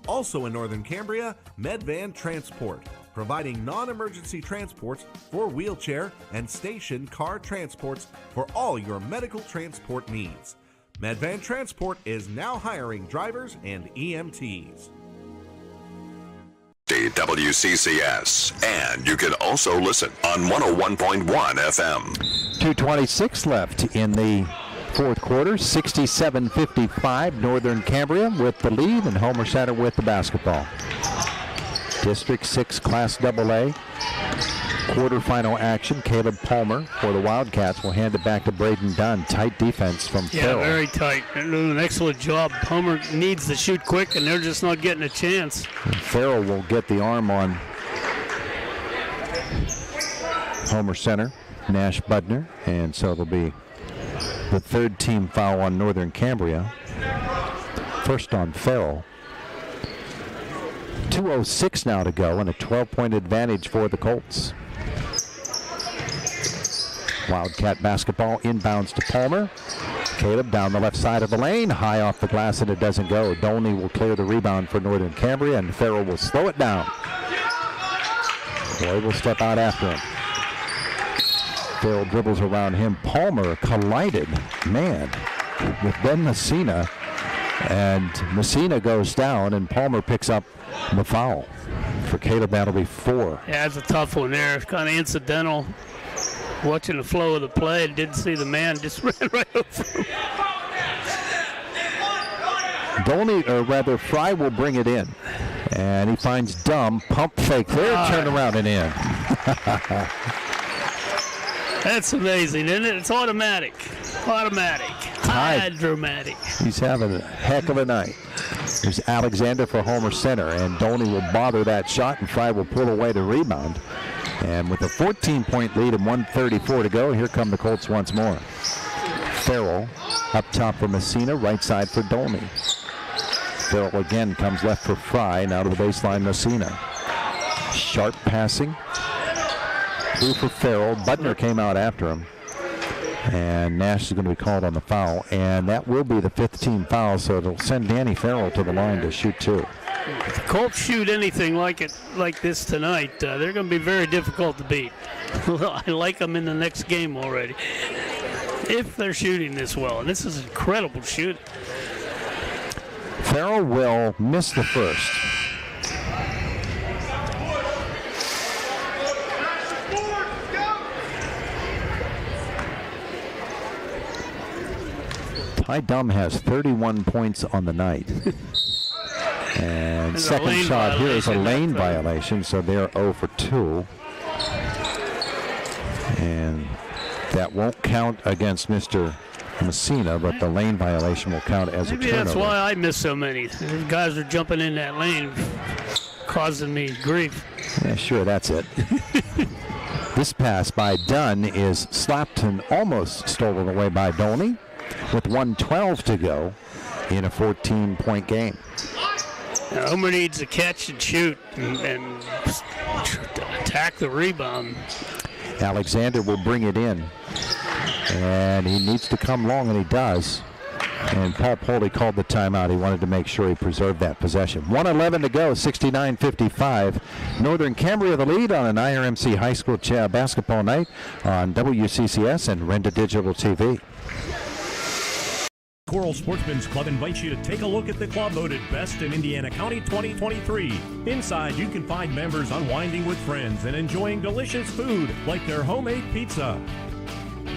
Also in Northern Cambria, Medvan Transport, providing non-emergency transports for wheelchair and station car transports for all your medical transport needs. Medvan Transport is now hiring drivers and EMTs. State WCCS. And you can also listen on 101.1 FM. 2:26 left in the fourth quarter. 67-55. Northern Cambria with the lead and Homer Center with the basketball. District 6 Class AA. Quarterfinal action. Caleb Palmer for the Wildcats will hand it back to Braden Dunn. Tight defense from Farrell. Yeah, very tight. They're doing an excellent job. Palmer needs to shoot quick, and they're just not getting a chance. And Farrell will get the arm on Homer Center, Nash Budner, and so it'll be the third team foul on Northern Cambria. First on Farrell. 2:06 now to go, and a 12-point advantage for the Colts. Wildcat basketball inbounds to Palmer. Caleb down the left side of the lane, high off the glass, and it doesn't go. Dolney will clear the rebound for Northern Cambria, and Farrell will slow it down. Boy will step out after him. Farrell dribbles around him. Palmer collided, with Ben Messina, and Messina goes down, and Palmer picks up the foul. For Caleb, that'll be 4. Yeah, it's a tough one there. It's kind of incidental. Watching the flow of the play, didn't see the man, just ran right over him. Dolney, or rather Fry, will bring it in. And he finds Dumb. Pump fake there, turn around and in. That's amazing, isn't it? It's automatic. Dramatic. He's having a heck of a night. There's Alexander for Homer Center, and Dolney will bother that shot, and Fry will pull away the rebound. And with a 14-point lead and 1:34 to go, here come the Colts once more. Farrell up top for Messina, right side for Dolney. Farrell again comes left for Fry, now to the baseline Messina. Sharp passing. Through for Farrell. Budner came out after him. And Nash is going to be called on the foul. And that will be the 5th team foul, so it'll send Danny Farrell to the line to shoot 2. If the Colts shoot anything like this tonight, they're going to be very difficult to beat. I like them in the next game already. If they're shooting this well, and this is incredible shooting. Farrell will miss the first. Ty Dumb has 31 points on the night. And second shot here is a lane violation, so they're 0 for 2. And that won't count against Mr. Messina, but the lane violation will count as a turnover. Maybe that's why I miss so many. The guys are jumping in that lane, causing me grief. Yeah, sure, that's it. This pass by Dunn is slapped and almost stolen away by Dolney with 1:12 to go in a 14-point game. Homer needs to catch and shoot and attack the rebound. Alexander will bring it in. And he needs to come long, and he does. And Paul Poley called the timeout. He wanted to make sure he preserved that possession. 1:11 to go, 69-55. Northern Cambria the lead on an IRMC high school basketball night on WCCS and Renda Digital TV. Coral Sportsman's Club invites you to take a look at the club voted Best in Indiana County 2023. Inside, you can find members unwinding with friends and enjoying delicious food like their homemade pizza.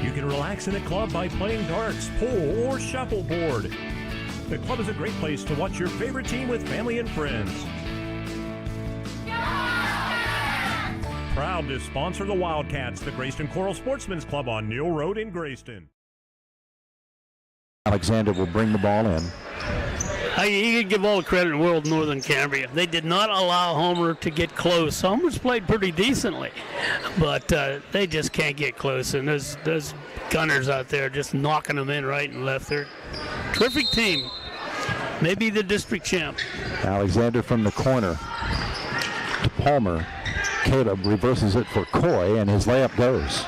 You can relax in the club by playing darts, pool, or shuffleboard. The club is a great place to watch your favorite team with family and friends. Proud to sponsor the Wildcats, the Grayston Coral Sportsman's Club on Neal Road in Grayston. Alexander will bring the ball in. You can give all the credit in the world to Northern Cambria. They did not allow Homer to get close. Homer's played pretty decently, but they just can't get close. And those gunners out there just knocking them in right and left. They're a terrific team. Maybe the district champ. Alexander from the corner to Palmer. Caleb reverses it for Coy, and his layup goes.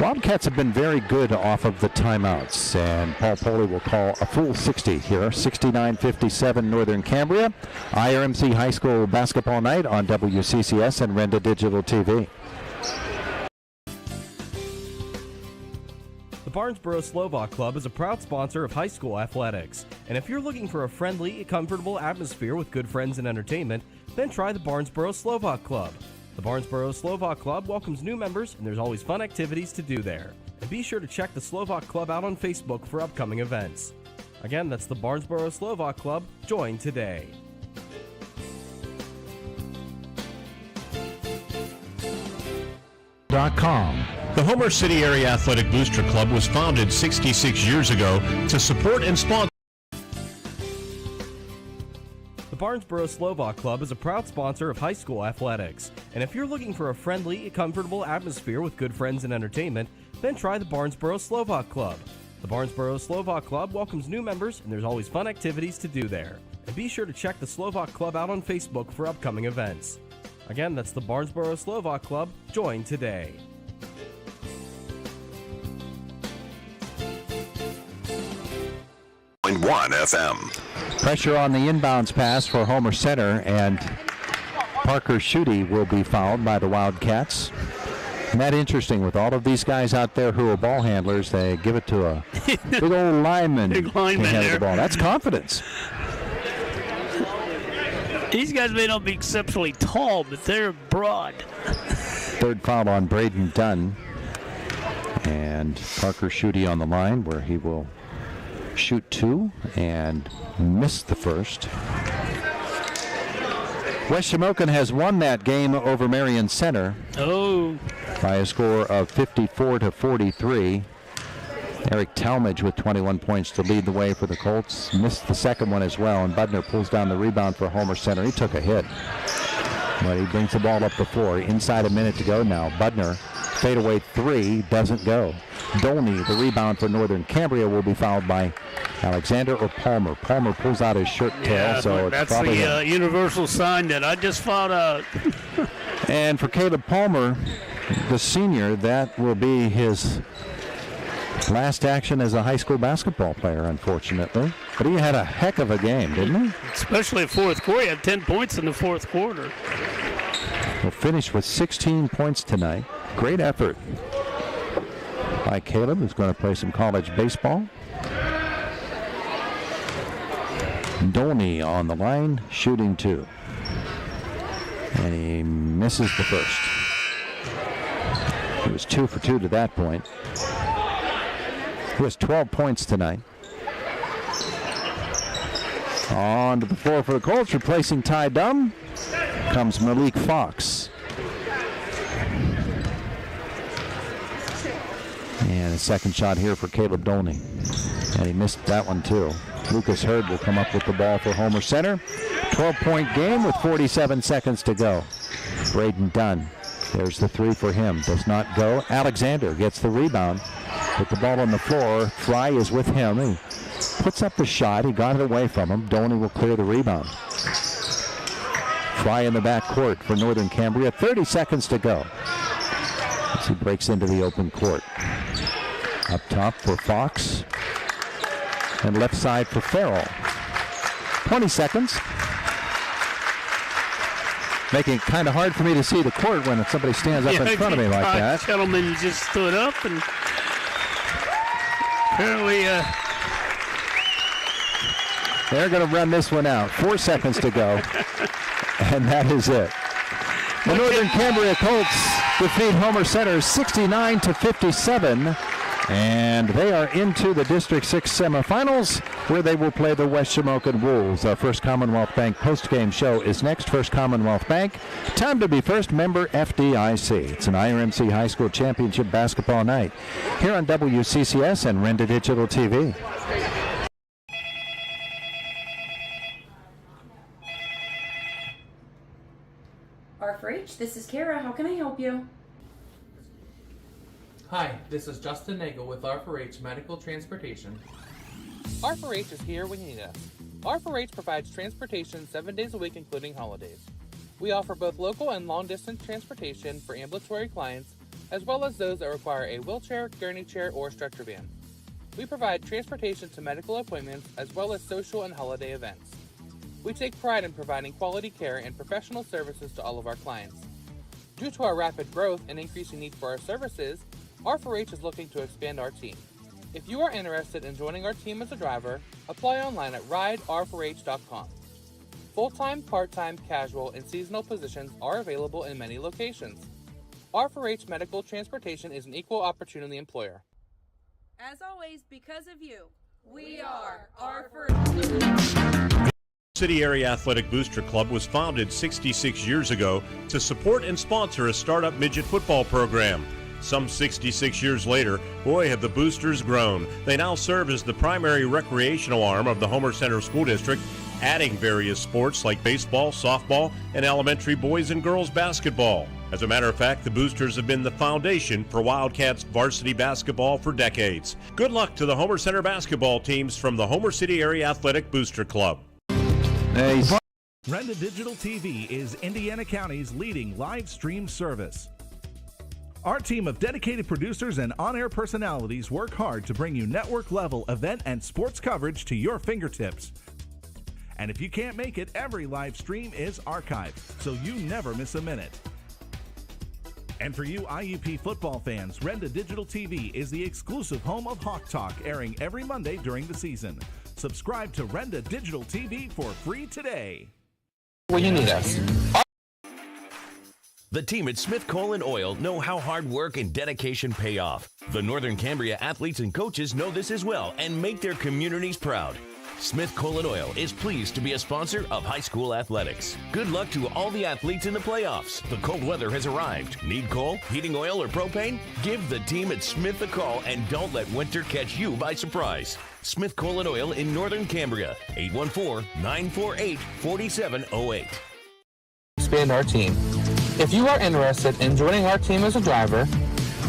Wildcats have been very good off of the timeouts, and Paul Poley will call a full 60 here. 69-57 Northern Cambria. IRMC High School Basketball Night on WCCS and Renda Digital TV. The Barnesboro Slovak Club is a proud sponsor of high school athletics. And if you're looking for a friendly, comfortable atmosphere with good friends and entertainment, then try the Barnesboro Slovak Club. The Barnesboro Slovak Club welcomes new members, and there's always fun activities to do there. And be sure to check the Slovak Club out on Facebook for upcoming events. Again, that's the Barnesboro Slovak Club. Join today. The Homer City Area Athletic Booster Club was founded 66 years ago to support and sponsor. The Barnesboro Slovak Club is a proud sponsor of high school athletics. And if you're looking for a friendly, comfortable atmosphere with good friends and entertainment, then try the Barnesboro Slovak Club. The Barnesboro Slovak Club welcomes new members, and there's always fun activities to do there. And be sure to check the Slovak Club out on Facebook for upcoming events. Again, that's the Barnesboro Slovak Club. Join today. .1 FM. Pressure on the inbounds pass for Homer Center, and Parker Schutte will be fouled by the Wildcats. Isn't that interesting? With all of these guys out there who are ball handlers, they give it to a big old lineman. Big lineman handle there. the ball. That's confidence. These guys may not be exceptionally tall, but they're broad. Third foul on Braden Dunn. And Parker Schutte on the line, where he will shoot two and miss the first. West Shamokin has won that game over Marion Center by a score of 54-43. Eric Talmadge with 21 points to lead the way for the Colts. Missed the second one as well, and Budner pulls down the rebound for Homer Center. He took a hit, but he brings the ball up the floor. Inside a minute to go now. Budner, fadeaway three, doesn't go. Dolney, the rebound for Northern Cambria, will be fouled by Alexander or Palmer. Palmer pulls out his shirt tail, so it's that's probably the universal sign that I just found out. And for Caleb Palmer, the senior, that will be his last action as a high school basketball player, unfortunately. But he had a heck of a game, didn't he? Especially fourth quarter. He had 10 points in the fourth quarter. Will finish with 16 points tonight. Great effort by Caleb, who's going to play some college baseball. Dolney on the line, shooting two. And he misses the first. He was 2 for 2 to that point. He has 12 points tonight. On to the floor for the Colts, replacing Ty Dunn comes Malik Fox. And a second shot here for Caleb Dolney. And he missed that one too. Lucas Hurd will come up with the ball for Homer Center. 12-point game with 47 seconds to go. Braden Dunn, there's the three for him. Does not go. Alexander gets the rebound. Put the ball on the floor. Fry is with him. He puts up the shot. He got it away from him. Dolney will clear the rebound. Fry in the backcourt for Northern Cambria. 30 seconds to go as he breaks into the open court. Up top for Fox. And left side for Farrell. 20 seconds. Making it kind of hard for me to see the court when somebody stands up in front of me like that. Gentleman just stood up and apparently they're going to run this one out. 4 seconds to go. And that is it. The Northern Cambria Colts defeat Homer Center 69-57. And they are into the District 6 semifinals, where they will play the West Shamokin Wolves. Our First Commonwealth Bank postgame show is next. First Commonwealth Bank, time to be first, member FDIC. It's an IRMC High School Championship basketball night here on WCCS and Renda Digital TV. R4H, this is Kara. How can I help you? Hi, this is Justin Nagel with R4H Medical Transportation. R4H is here when you need us. R4H provides transportation 7 days a week, including holidays. We offer both local and long-distance transportation for ambulatory clients, as well as those that require a wheelchair, gurney chair, or stretcher van. We provide transportation to medical appointments, as well as social and holiday events. We take pride in providing quality care and professional services to all of our clients. Due to our rapid growth and increasing need for our services, R4H is looking to expand our team. If you are interested in joining our team as a driver, apply online at rider4h.com. Full-time, part-time, casual, and seasonal positions are available in many locations. R4H Medical Transportation is an equal opportunity employer. As always, because of you, we are R4H. City Area Athletic Booster Club was founded 66 years ago to support and sponsor a startup midget football program. Some 66 years later, boy, have the Boosters grown. They now serve as the primary recreational arm of the Homer Center School District, adding various sports like baseball, softball, and elementary boys and girls basketball. As a matter of fact, the Boosters have been the foundation for Wildcats varsity basketball for decades. Good luck to the Homer Center basketball teams from the Homer City Area Athletic Booster Club. Nice. Renda Digital TV is Indiana County's leading live stream service. Our team of dedicated producers and on-air personalities work hard to bring you network-level event and sports coverage to your fingertips. And if you can't make it, every live stream is archived, so you never miss a minute. And for you IUP football fans, Renda Digital TV is the exclusive home of Hawk Talk, airing every Monday during the season. Subscribe to Renda Digital TV for free today. Well, you need us. The team at Smith Coal & Oil know how hard work and dedication pay off. The Northern Cambria athletes and coaches know this as well and make their communities proud. Smith Coal & Oil is pleased to be a sponsor of high school athletics. Good luck to all the athletes in the playoffs. The cold weather has arrived. Need coal, heating oil, or propane? Give the team at Smith a call and don't let winter catch you by surprise. Smith Coal & Oil in Northern Cambria, 814-948-4708. Expand our team. If you are interested in joining our team as a driver,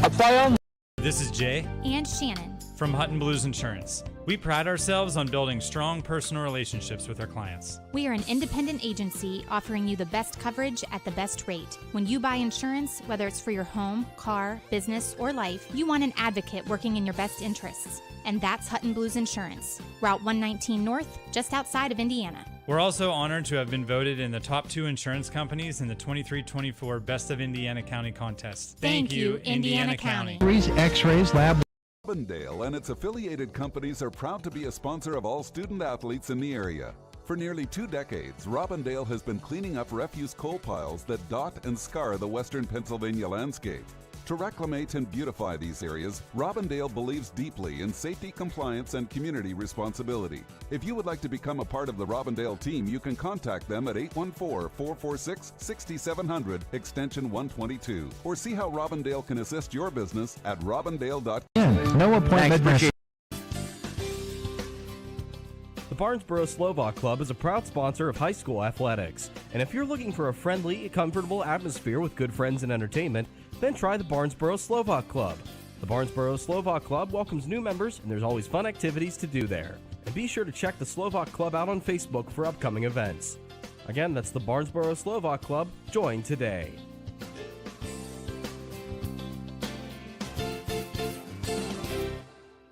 apply online. This is Jay and Shannon from Hutton Blues Insurance. We pride ourselves on building strong personal relationships with our clients. We are an independent agency offering you the best coverage at the best rate. When you buy insurance, whether it's for your home, car, business, or life, you want an advocate working in your best interests. And that's Hutton Blues Insurance, Route 119 North, just outside of Indiana. We're also honored to have been voted in the top 2 insurance companies in the 23-24 Best of Indiana County contest. Thank you, Indiana County. X-rays, lab. Robindale and its affiliated companies are proud to be a sponsor of all student athletes in the area. For nearly 2 decades, Robindale has been cleaning up refuse coal piles that dot and scar the western Pennsylvania landscape. To reclimate and beautify these areas, Robindale believes deeply in safety, compliance, and community responsibility. If you would like to become a part of the Robindale team, you can contact them at 814-446-6700, extension 122, or see how Robindale can assist your business at robindale.com. No appointment necessary. The Barnesboro Slovak Club is a proud sponsor of high school athletics. And if you're looking for a friendly, comfortable atmosphere with good friends and entertainment, then try the Barnesboro Slovak Club. The Barnesboro Slovak Club welcomes new members, and there's always fun activities to do there. And be sure to check the Slovak Club out on Facebook for upcoming events. Again, that's the Barnesboro Slovak Club. Join today.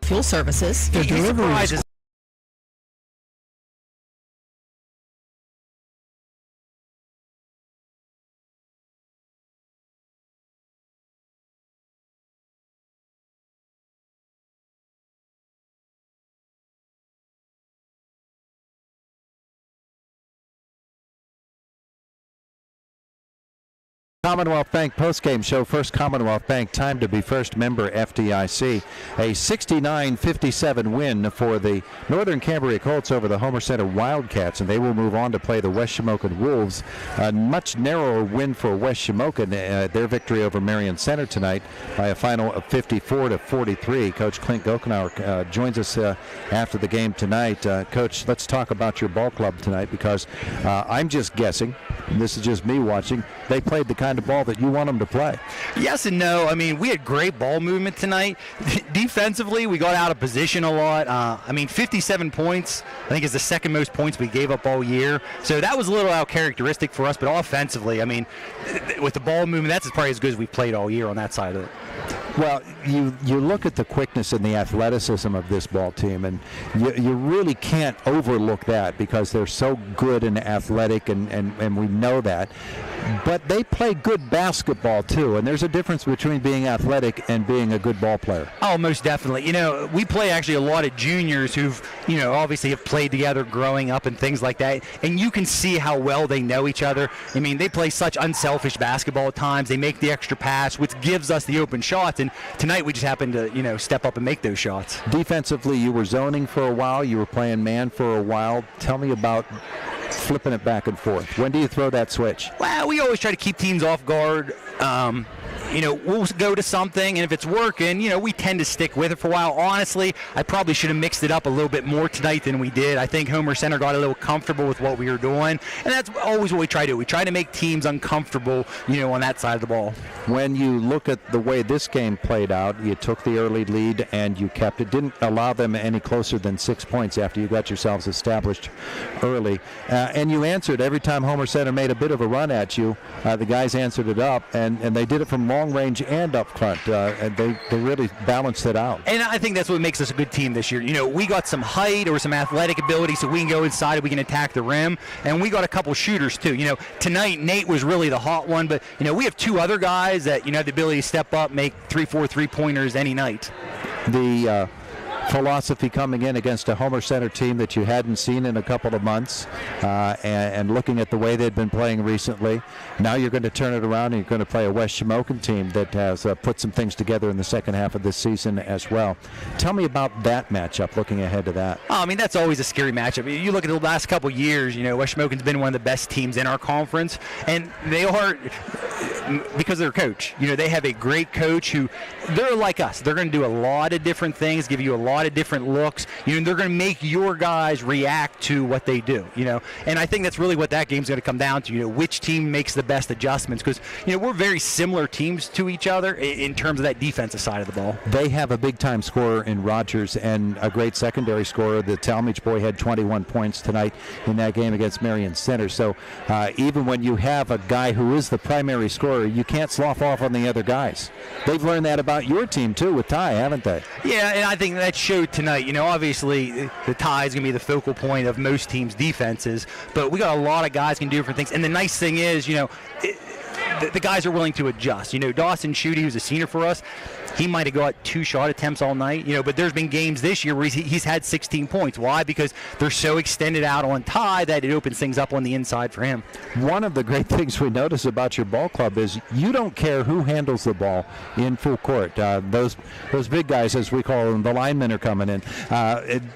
Fuel services. The delivery is Commonwealth Bank postgame show. First Commonwealth Bank, time to be first member FDIC. A 69-57 win for the Northern Cambria Colts over the Homer Center Wildcats, and they will move on to play the West Shamokin Wolves. A much narrower win for West Shamokin, their victory over Marion Center tonight by a final of 54-43. Coach Clint Gokenauer joins us after the game tonight. Coach, let's talk about your ball club tonight, because I'm just guessing, this is just me watching, they played the kind of ball that you want them to play. Yes and no. I mean, we had great ball movement tonight. Defensively, we got out of position a lot. 57 points, I think, is the second most points we gave up all year. So that was a little uncharacteristic for us, but offensively, I mean, with the ball movement, that's probably as good as we've played all year on that side of it. Well, you look at the quickness and the athleticism of this ball team, and you really can't overlook that because they're so good and athletic, and we know that. But they play good basketball, too, and there's a difference between being athletic and being a good ball player. Oh, most definitely. We play actually a lot of juniors who've, obviously have played together growing up and things like that, and you can see how well they know each other. I mean, they play such unselfish basketball at times. They make the extra pass, which gives us the open shots, and tonight we just happened to, step up and make those shots. Defensively, you were zoning for a while. You were playing man for a while. Tell me about flipping it back and forth. When do you throw that switch? Well, we always try to keep teams off guard. We'll go to something, and if it's working, we tend to stick with it for a while. Honestly, I probably should have mixed it up a little bit more tonight than we did. I think Homer Center got a little comfortable with what we were doing, and that's always what we try to do. We try to make teams uncomfortable, on that side of the ball. When you look at the way this game played out, you took the early lead and you kept it. Didn't allow them any closer than 6 points after you got yourselves established early. And you answered every time Homer Center made a bit of a run at you. The guys answered it up, and they did it from long range and up front. And they really balanced it out. And I think that's what makes us a good team this year. We got some height or some athletic ability, so we can go inside and we can attack the rim. And we got a couple shooters, too. Tonight, Nate was really the hot one, but, we have two other guys that, have the ability to step up, make 3-4 3-pointers any night. The philosophy coming in against a Homer Center team that you hadn't seen in a couple of months, and looking at the way they've been playing recently, now you're going to turn it around and you're going to play a West Shamokin team that has put some things together in the second half of this season as well. Tell me about that matchup, looking ahead to that. Oh, I mean, that's always a scary matchup. You look at the last couple of years, West Shamokin's been one of the best teams in our conference, and they are, because of their coach. They have a great coach who, they're like us. They're going to do a lot of different things, give you a lot of different looks. They're going to make your guys react to what they do. And I think that's really what that game's going to come down to. Which team makes the best adjustments? Because we're very similar teams to each other in terms of that defensive side of the ball. They have a big-time scorer in Rogers and a great secondary scorer. The Talmadge boy had 21 points tonight in that game against Marion Center. So even when you have a guy who is the primary scorer, you can't slough off on the other guys. They've learned that about your team too with Ty, haven't they? Yeah, and I think that showed tonight. Obviously the Ty is going to be the focal point of most teams' defenses, but we got a lot of guys can do different things. And the nice thing is, the guys are willing to adjust. Dawson Schutte, who's a senior for us, he might have got 2 shot attempts all night, but there's been games this year where he's had 16 points. Why? Because they're so extended out on Ty that it opens things up on the inside for him. One of the great things we notice about your ball club is you don't care who handles the ball in full court. Those big guys, as we call them, the linemen are coming in.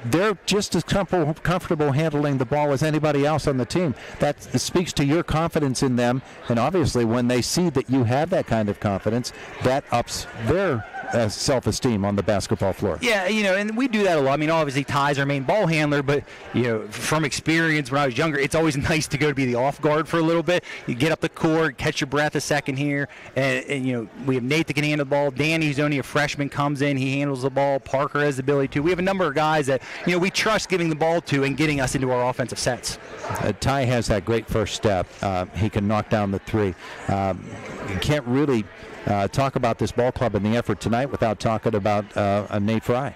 They're just as comfortable handling the ball as anybody else on the team. That speaks to your confidence in them, and obviously when they see that you have that kind of confidence, that ups their self-esteem on the basketball floor. Yeah, and we do that a lot. I mean, obviously Ty's our main ball handler, but from experience when I was younger, it's always nice to go to be the off guard for a little bit. You get up the court, catch your breath a second here, and we have Nate that can handle the ball. Danny, who's only a freshman, comes in, he handles the ball. Parker has the ability to. We have a number of guys that we trust giving the ball to and getting us into our offensive sets. Ty has that great first step. He can knock down the three. You can't really talk about this ball club and the effort tonight without talking about Nate Fry.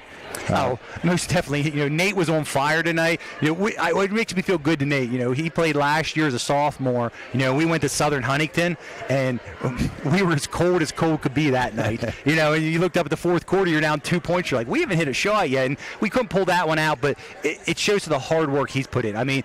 Most definitely. Nate was on fire tonight. It makes me feel good to Nate. He played last year as a sophomore. We went to Southern Huntington, and we were as cold could be that night. And you looked up at the fourth quarter, you're down 2 points. You're like, we haven't hit a shot yet, and we couldn't pull that one out. But it shows the hard work he's put in. I mean,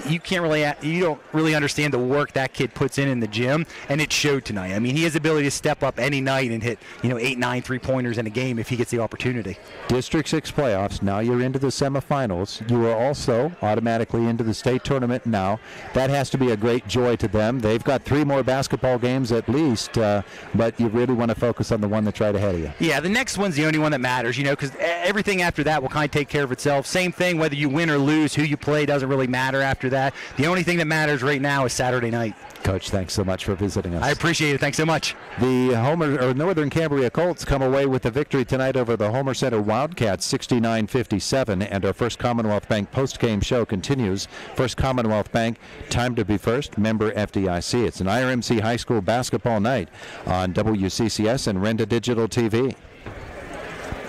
you don't really understand the work that kid puts in the gym, and it showed tonight. I mean, he has the ability to step up any night and hit 8, 9 3-pointers in a game if he gets the opportunity. District 6 playoffs. Now you're into the semifinals. You are also automatically into the state tournament now. That has to be a great joy to them. They've got 3 more basketball games at least, but you really want to focus on the one that's right ahead of you. Yeah, the next one's the only one that matters, because everything after that will kind of take care of itself. Same thing, whether you win or lose, who you play doesn't really matter after that. The only thing that matters right now is Saturday night. Coach, thanks so much for visiting us. I appreciate it. Thanks so much. The Northern Cambria Colts come away with the victory tonight over the Homer Center Wildcats. Wildcats 69-57, and our First Commonwealth Bank post-game show continues. First Commonwealth Bank, time to be first, member FDIC. It's an IRMC high school basketball night on WCCS and Renda Digital TV.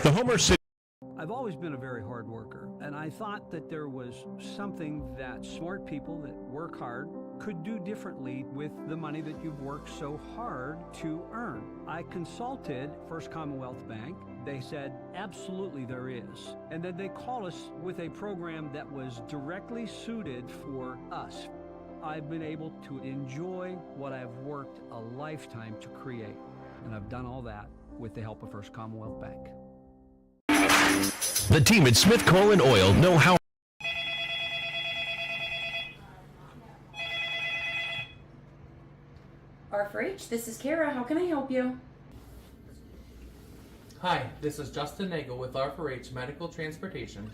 The Homer City. I've always been a very hard worker, and I thought that there was something that smart people that work hard could do differently with the money that you've worked so hard to earn. I consulted First Commonwealth Bank. They said, absolutely there is. And then they called us with a program that was directly suited for us. I've been able to enjoy what I've worked a lifetime to create, and I've done all that with the help of First Commonwealth Bank. The team at Smith Coal and Oil know how. R4H, this is Kara. How can I help you? Hi, this is Justin Nagel with R4H Medical Transportation.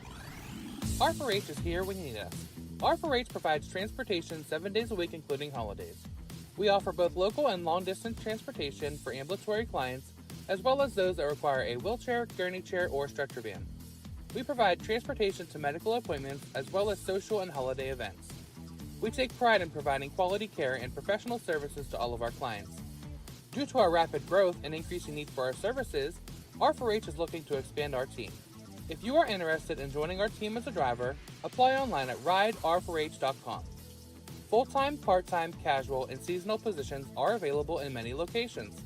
R4H is here when you need us. R4H provides transportation 7 days a week, including holidays. We offer both local and long-distance transportation for ambulatory clients, as well as those that require a wheelchair, gurney chair, or stretcher van. We provide transportation to medical appointments, as well as social and holiday events. We take pride in providing quality care and professional services to all of our clients. Due to our rapid growth and increasing need for our services, R4H is looking to expand our team. If you are interested in joining our team as a driver, apply online at rider4h.com. Full-time, part-time, casual, and seasonal positions are available in many locations.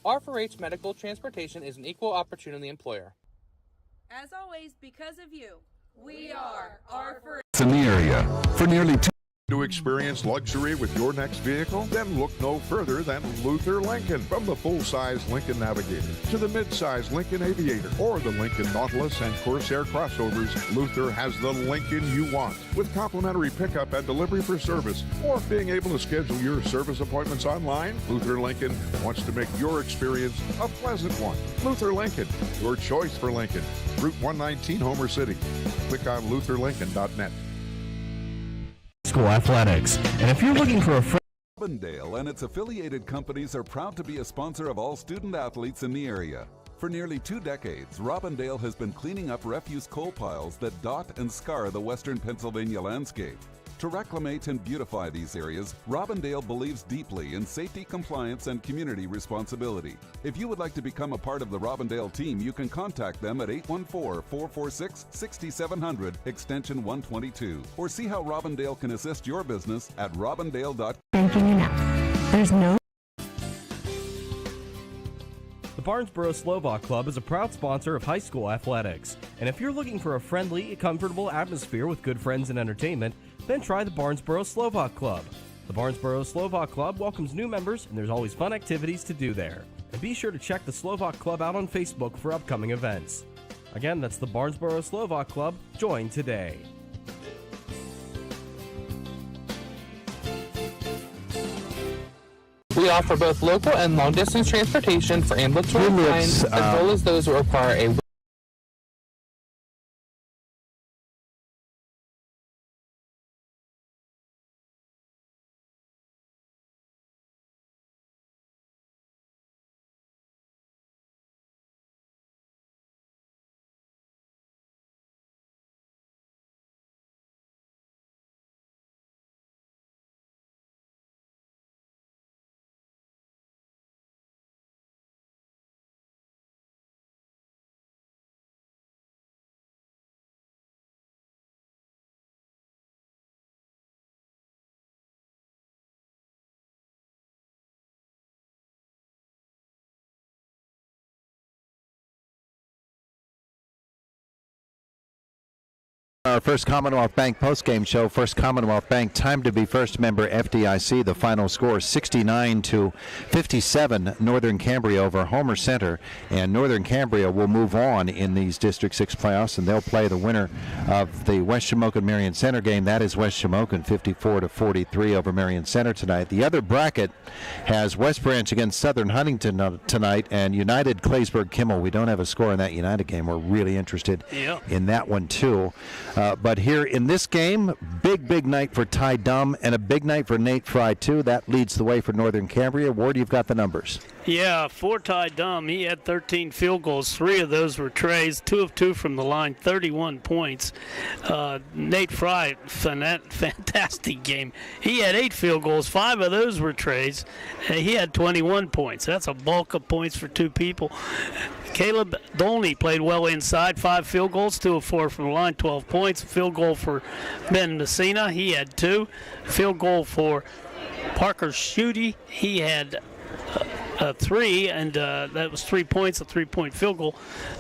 R4H Medical Transportation is an equal opportunity employer. As always, because of you, we are R4H. In the area for nearly 2. To experience luxury with your next vehicle? Then look no further than Luther Lincoln. From the full-size Lincoln Navigator to the mid-size Lincoln Aviator or the Lincoln Nautilus and Corsair crossovers, Luther has the Lincoln you want. With complimentary pickup and delivery for service or being able to schedule your service appointments online, Luther Lincoln wants to make your experience a pleasant one. Luther Lincoln, your choice for Lincoln. Route 119, Homer City. Click on lutherlincoln.net. School athletics. And if you're looking for a friend, Robindale and its affiliated companies are proud to be a sponsor of all student athletes in the area. For nearly 2 decades, Robindale has been cleaning up refuse coal piles that dot and scar the western Pennsylvania landscape. To reclimate and beautify these areas, Robindale believes deeply in safety, compliance, and community responsibility. If you would like to become a part of the Robindale team, you can contact them at 814-446-6700, extension 122, or see how Robindale can assist your business at robindale.com. Banking enough. There's no. the Barnesboro Slovak Club is a proud sponsor of high school athletics. And if you're looking for a friendly, comfortable atmosphere with good friends and entertainment, then try the Barnesboro Slovak Club. The Barnesboro Slovak Club welcomes new members, and there's always fun activities to do there. And be sure to check the Slovak Club out on Facebook for upcoming events. Again, that's the Barnesboro Slovak Club. Join today. We offer both local and long-distance transportation for ambulatory clients, as well as those who require a Our First Commonwealth Bank postgame show. First Commonwealth Bank, time to be first, member FDIC. The final score 69-57, Northern Cambria over Homer Center. And Northern Cambria will move on in these District 6 playoffs, and they'll play the winner of the West Shamokin-Marion Center game. That is West Shamokin 54-43 over Marion Center tonight. The other bracket has West Branch against Southern Huntington tonight, and United Claysburg-Kimmel. We don't have a score in that United game. We're really interested in that one, too. But here in this game, big night for Ty Dumm and a big night for Nate Fry, too. That leads the way for Northern Cambria. Ward, you've got the numbers. Yeah, for Ty Dumm, he had 13 field goals. 3 of those were trays, 2 of 2 from the line, 31 points. Nate Fry, fantastic game. He had 8 field goals. 5 of those were trays. He had 21 points. That's a bulk of points for 2 people. Caleb Dolney played well inside, 5 field goals, 2 of 4 from the line, 12 points. Field goal for Ben Messina, he had 2. Field goal for Parker Schutte, he had 3, and that was 3 points, a 3-point field goal.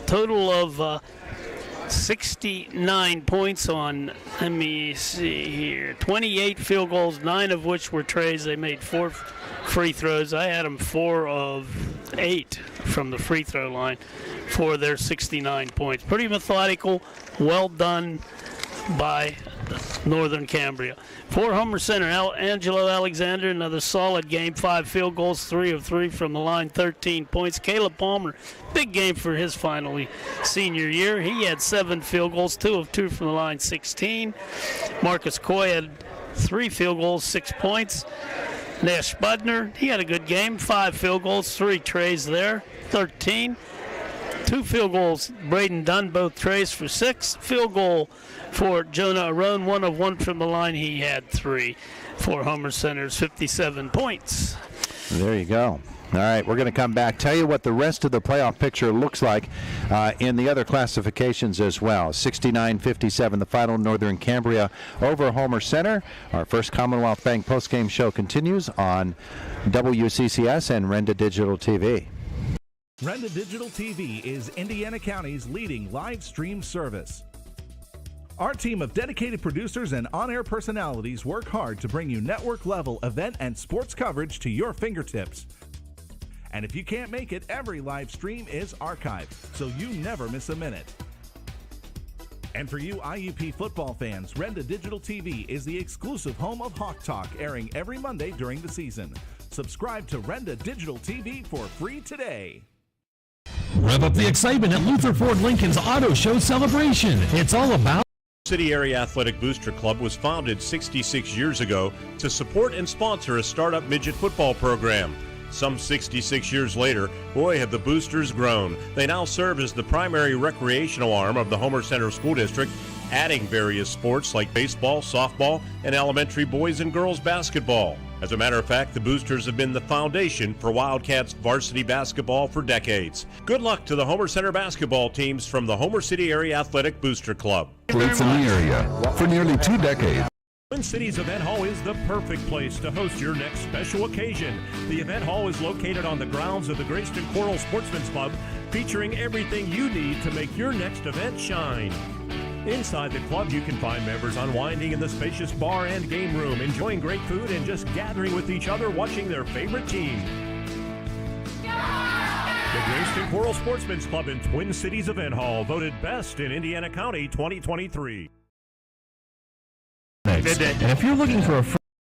Total of 69 points on, let me see here, 28 field goals, 9 of which were trays. They made 4 free throws. I had them 4 of 8 from the free throw line for their 69 points. Pretty methodical, well done by Northern Cambria. For Homer Center, Angelo Alexander, another solid game, 5 field goals, 3 of 3 from the line, 13 points. Caleb Palmer, big game for his finally senior year. He had 7 field goals, 2 of 2 from the line, 16. Marcus Coy had 3 field goals, 6 points. Nash Budner, he had a good game, 5 field goals, 3 trays there, 13. 2 field goals, Braden Dunn, both trays for 6. Field goal for Jonah Arone, 1 of 1 from the line. He had 3 for Homer Center's 57 points. There you go. All right, we're going to come back, tell you what the rest of the playoff picture looks like in the other classifications as well. 69-57, the final. Northern Cambria over Homer Center. Our first Commonwealth Bank postgame show continues on WCCS and Renda Digital TV. Renda Digital TV is Indiana County's leading live stream service. Our team of dedicated producers and on-air personalities work hard to bring you network-level event and sports coverage to your fingertips. And if you can't make it, every live stream is archived, so you never miss a minute. And for you IUP football fans, Renda Digital TV is the exclusive home of Hawk Talk, airing every Monday during the season. Subscribe to Renda Digital TV for free today. Rev up the excitement at Luther Ford Lincoln's Auto Show celebration. It's all about City Area Athletic Booster Club was founded 66 years ago to support and sponsor a startup midget football program. Some 66 years later, boy, have the Boosters grown. They now serve as the primary recreational arm of the Homer Center School District, adding various sports like baseball, softball, and elementary boys and girls basketball. As a matter of fact, the Boosters have been the foundation for Wildcats varsity basketball for decades. Good luck to the Homer Center basketball teams from the Homer City Area Athletic Booster Club. Athletes in the area for nearly 2 decades. Twin Cities Event Hall is the perfect place to host your next special occasion. The event hall is located on the grounds of the Greyston Coral Sportsman's Club, featuring everything you need to make your next event shine. Inside the club, you can find members unwinding in the spacious bar and game room, enjoying great food and just gathering with each other watching their favorite team. The Greyston Coral Sportsman's Club in Twin Cities Event Hall, voted best in Indiana County 2023. And if you're looking for a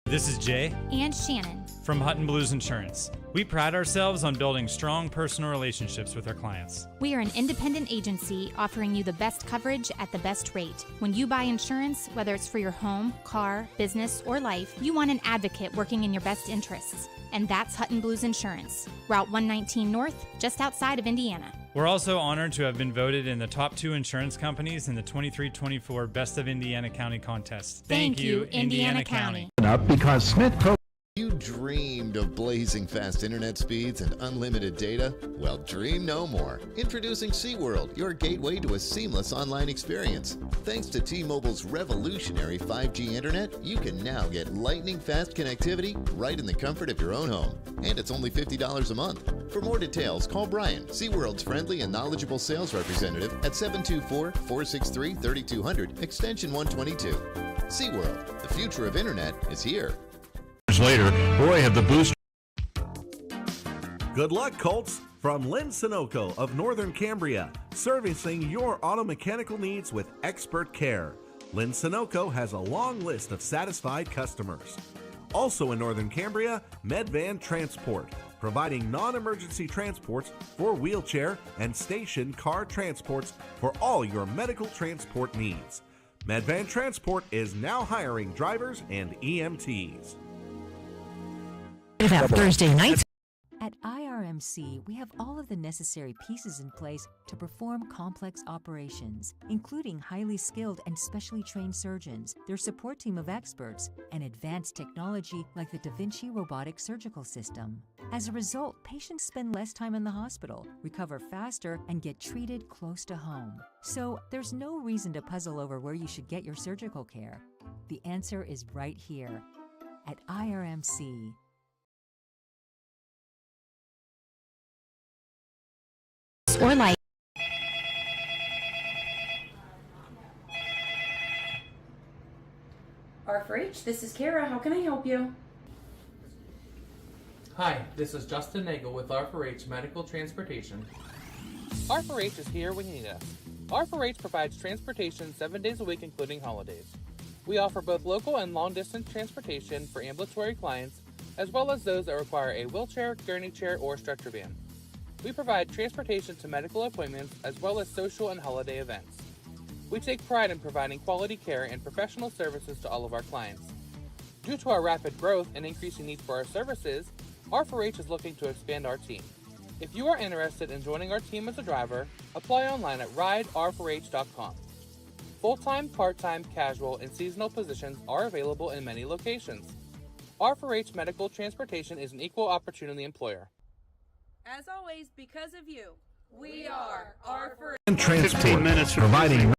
This is Jay And Shannon from Hutton Blues Insurance. We pride ourselves on building strong personal relationships with our clients. We are an independent agency offering you the best coverage at the best rate. When you buy insurance, whether it's for your home, car, business, or life, you want an advocate working in your best interests. And that's Hutton Blues Insurance, Route 119 North, just outside of Indiana. We're also honored to have been voted in the top 2 insurance companies in the 23-24 Best of Indiana County contest. Thank you, Indiana County. up because Smith Pro. You dreamed of blazing fast internet speeds and unlimited data? Well, dream no more. Introducing SeaWorld, your gateway to a seamless online experience. Thanks to T-Mobile's revolutionary 5G internet, you can now get lightning-fast connectivity right in the comfort of your own home. And it's only $50 a month. For more details, call Brian, SeaWorld's friendly and knowledgeable sales representative at 724-463-3200, extension 122. SeaWorld, the future of internet is here. Later, boy, have the Boosters. Good luck, Colts, from Lynn Sunoco of Northern Cambria, servicing your auto mechanical needs with expert care. Lynn Sunoco has a long list of satisfied customers. Also in Northern Cambria, Medvan Transport, providing non-emergency transports for wheelchair and station car transports for all your medical transport needs. Medvan Transport is now hiring drivers and EMTs. Thursday night. At IRMC, we have all of the necessary pieces in place to perform complex operations, including highly skilled and specially trained surgeons, their support team of experts, and advanced technology like the Da Vinci robotic surgical system. As a result, patients spend less time in the hospital, recover faster, and get treated close to home. So there's no reason to puzzle over where you should get your surgical care. The answer is right here at IRMC. Or like. R4H, this is Kara. How can I help you? Hi, this is Justin Nagel with R4H Medical Transportation. R4H is here when you need us. R4H provides transportation 7 days a week, including holidays. We offer both local and long-distance transportation for ambulatory clients, as well as those that require a wheelchair, gurney chair, or stretcher van. We provide transportation to medical appointments as well as social and holiday events. We take pride in providing quality care and professional services to all of our clients. Due to our rapid growth and increasing need for our services, R4H is looking to expand our team. If you are interested in joining our team as a driver, apply online at rider4h.com. Full-time, part-time, casual, and seasonal positions are available in many locations. R4H Medical Transportation is an equal opportunity employer. As always, because of you, we are R4H. And Transport, 15 minutes providing.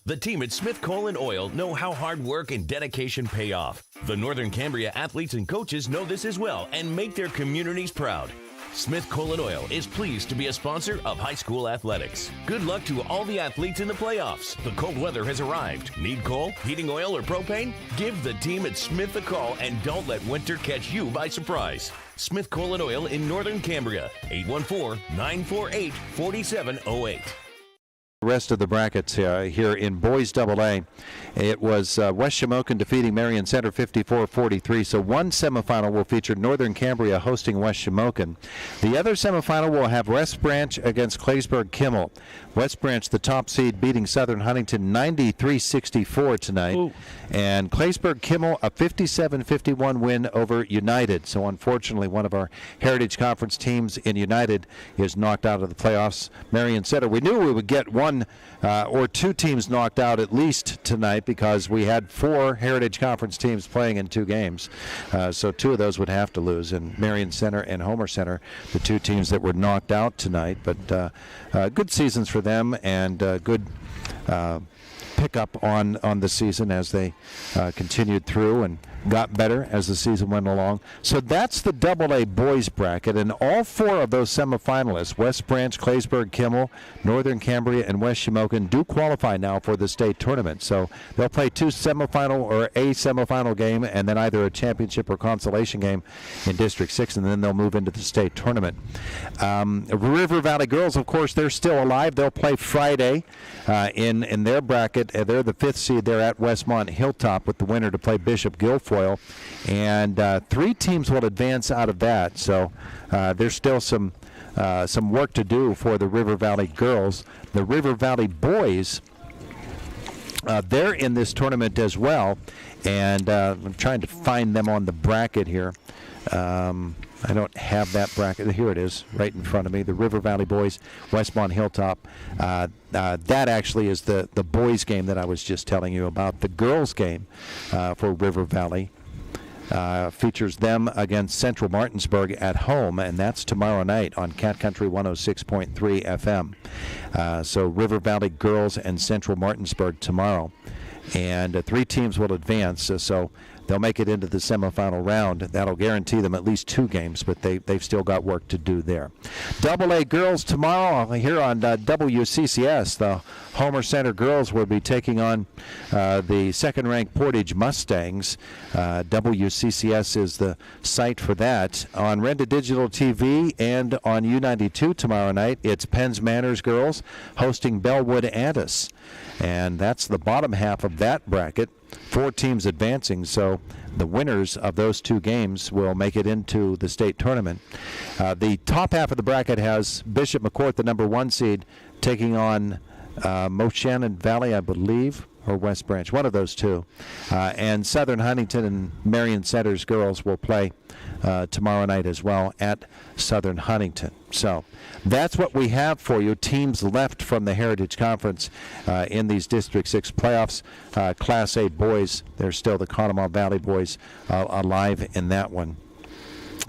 The team at Smith Colon Oil know how hard work and dedication pay off. The Northern Cambria athletes and coaches know this as well and make their communities proud. Smith Colon Oil is pleased to be a sponsor of high school athletics. Good luck to all the athletes in the playoffs. The cold weather has arrived. Need coal, heating oil, or propane? Give the team at Smith a call and don't let winter catch you by surprise. Smith Colon Oil in Northern Cambria, 814-948-4708. The rest of the brackets here in boys AA, it was West Shamokin defeating Marion Center 54-43. So one semifinal will feature Northern Cambria hosting West Shamokin. The other semifinal will have West Branch against Claysburg Kimmel. West Branch, the top seed, beating Southern Huntington 93-64 tonight. Ooh. And Claysburg Kimmel, a 57-51 win over United. So unfortunately, one of our Heritage Conference teams in United is knocked out of the playoffs. Marion Center, we knew we would get one or two teams knocked out at least tonight because we had 4 Heritage Conference teams playing in 2 games. So 2 of those would have to lose. And Marion Center and Homer Center, the 2 teams that were knocked out tonight. But good seasons for them and good pickup on the season as they continued through and got better as the season went along. So that's the AA boys bracket, and all 4 of those semifinalists, West Branch, Claysburg, Kimmel, Northern Cambria, and West Shamokin, do qualify now for the state tournament. So they'll play 2 semifinal or a semifinal game and then either a championship or consolation game in District 6, and then they'll move into the state tournament. River Valley girls, of course, they're still alive. They'll play Friday in their bracket. They're the 5th seed. They're at Westmont Hilltop with the winner to play Bishop Guilfoyle. And 3 teams will advance out of that. So there's still some work to do for the River Valley girls. The River Valley boys, they're in this tournament as well. And I'm trying to find them on the bracket here. I don't have that bracket. Here it is, right in front of me. The River Valley boys, Westmont Hilltop. That actually is the boys game that I was just telling you about. The girls game for River Valley features them against Central Martinsburg at home, and that's tomorrow night on Cat Country 106.3 FM. So River Valley girls and Central Martinsburg tomorrow. And 3 teams will advance, so they'll make it into the semifinal round. That'll guarantee them at least 2 games, but they've still got work to do there. AA girls tomorrow here on WCCS. The Homer Center girls will be taking on the second-ranked Portage Mustangs. WCCS is the site for that. On Renda Digital TV and on U92 tomorrow night, it's Penns Manors girls hosting Bellwood Addis. And that's the bottom half of that bracket. 4 teams advancing, so the winners of those 2 games will make it into the state tournament. The top half of the bracket has Bishop McCourt, the number 1 seed, taking on Moshannon Valley, I believe, or West Branch, one of those two. And Southern Huntington and Marion Center's girls will play tomorrow night as well at Southern Huntington. So that's what we have for you. Teams left from the Heritage Conference in these District 6 playoffs. Class A boys, there's still the Conemaugh Valley boys alive in that one.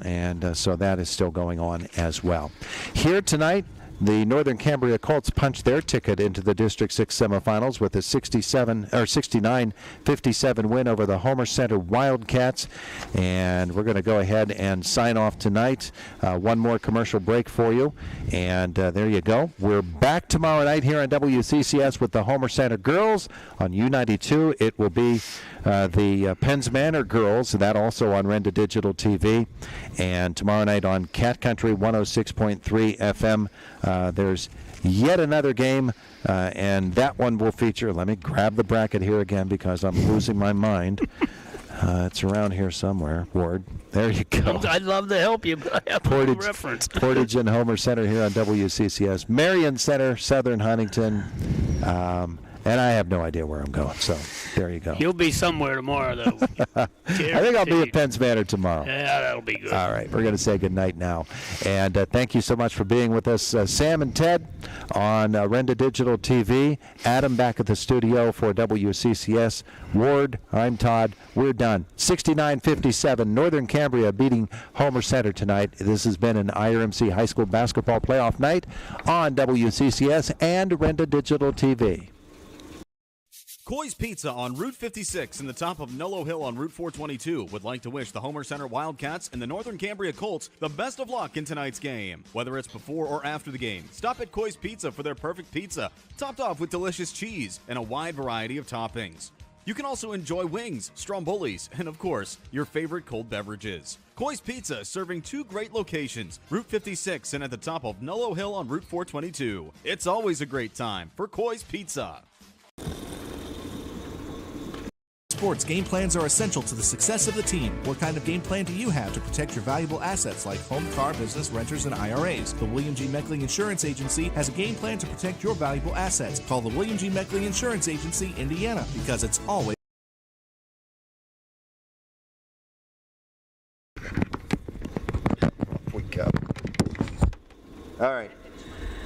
And so that is still going on as well. Here tonight, the Northern Cambria Colts punched their ticket into the District 6 semifinals with a 69-57 win over the Homer Center Wildcats. And we're going to go ahead and sign off tonight. One more commercial break for you. And there you go. We're back tomorrow night here on WCCS with the Homer Center girls. On U92, it will be the Penns Manor girls, that also on Renda Digital TV. And tomorrow night on Cat Country 106.3 FM. There's yet another game, and that one will feature, let me grab the bracket here again because I'm losing my mind. It's around here somewhere, Ward. There you go. I'd love to help you, but I have no reference. Portage and Homer Center here on WCCS. Marion Center, Southern Huntington. And I have no idea where I'm going, so there you go. You'll be somewhere tomorrow, though. I think I'll be at Penns Manor tomorrow. Yeah, that'll be good. All right, we're going to say good night now. And thank you so much for being with us. Sam and Ted on Renda Digital TV. Adam back at the studio for WCCS. Ward, I'm Todd. We're done. 69-57, Northern Cambria beating Homer Center tonight. This has been an IRMC High School Basketball Playoff night on WCCS and Renda Digital TV. Coy's Pizza on Route 56 in the top of Nolo Hill on Route 422 would like to wish the Homer Center Wildcats and the Northern Cambria Colts the best of luck in tonight's game. Whether it's before or after the game, stop at Coy's Pizza for their perfect pizza, topped off with delicious cheese and a wide variety of toppings. You can also enjoy wings, strombolis, and of course, your favorite cold beverages. Coy's Pizza is serving two great locations, Route 56 and at the top of Nolo Hill on Route 422. It's always a great time for Coy's Pizza. Sports game plans are essential to the success of the team. What kind of game plan do you have to protect your valuable assets like home, car, business, renters, and IRAs? The William G. Meckling Insurance Agency has a game plan to protect your valuable assets. Call the William G. Meckling Insurance Agency, Indiana, because it's always We go. All right.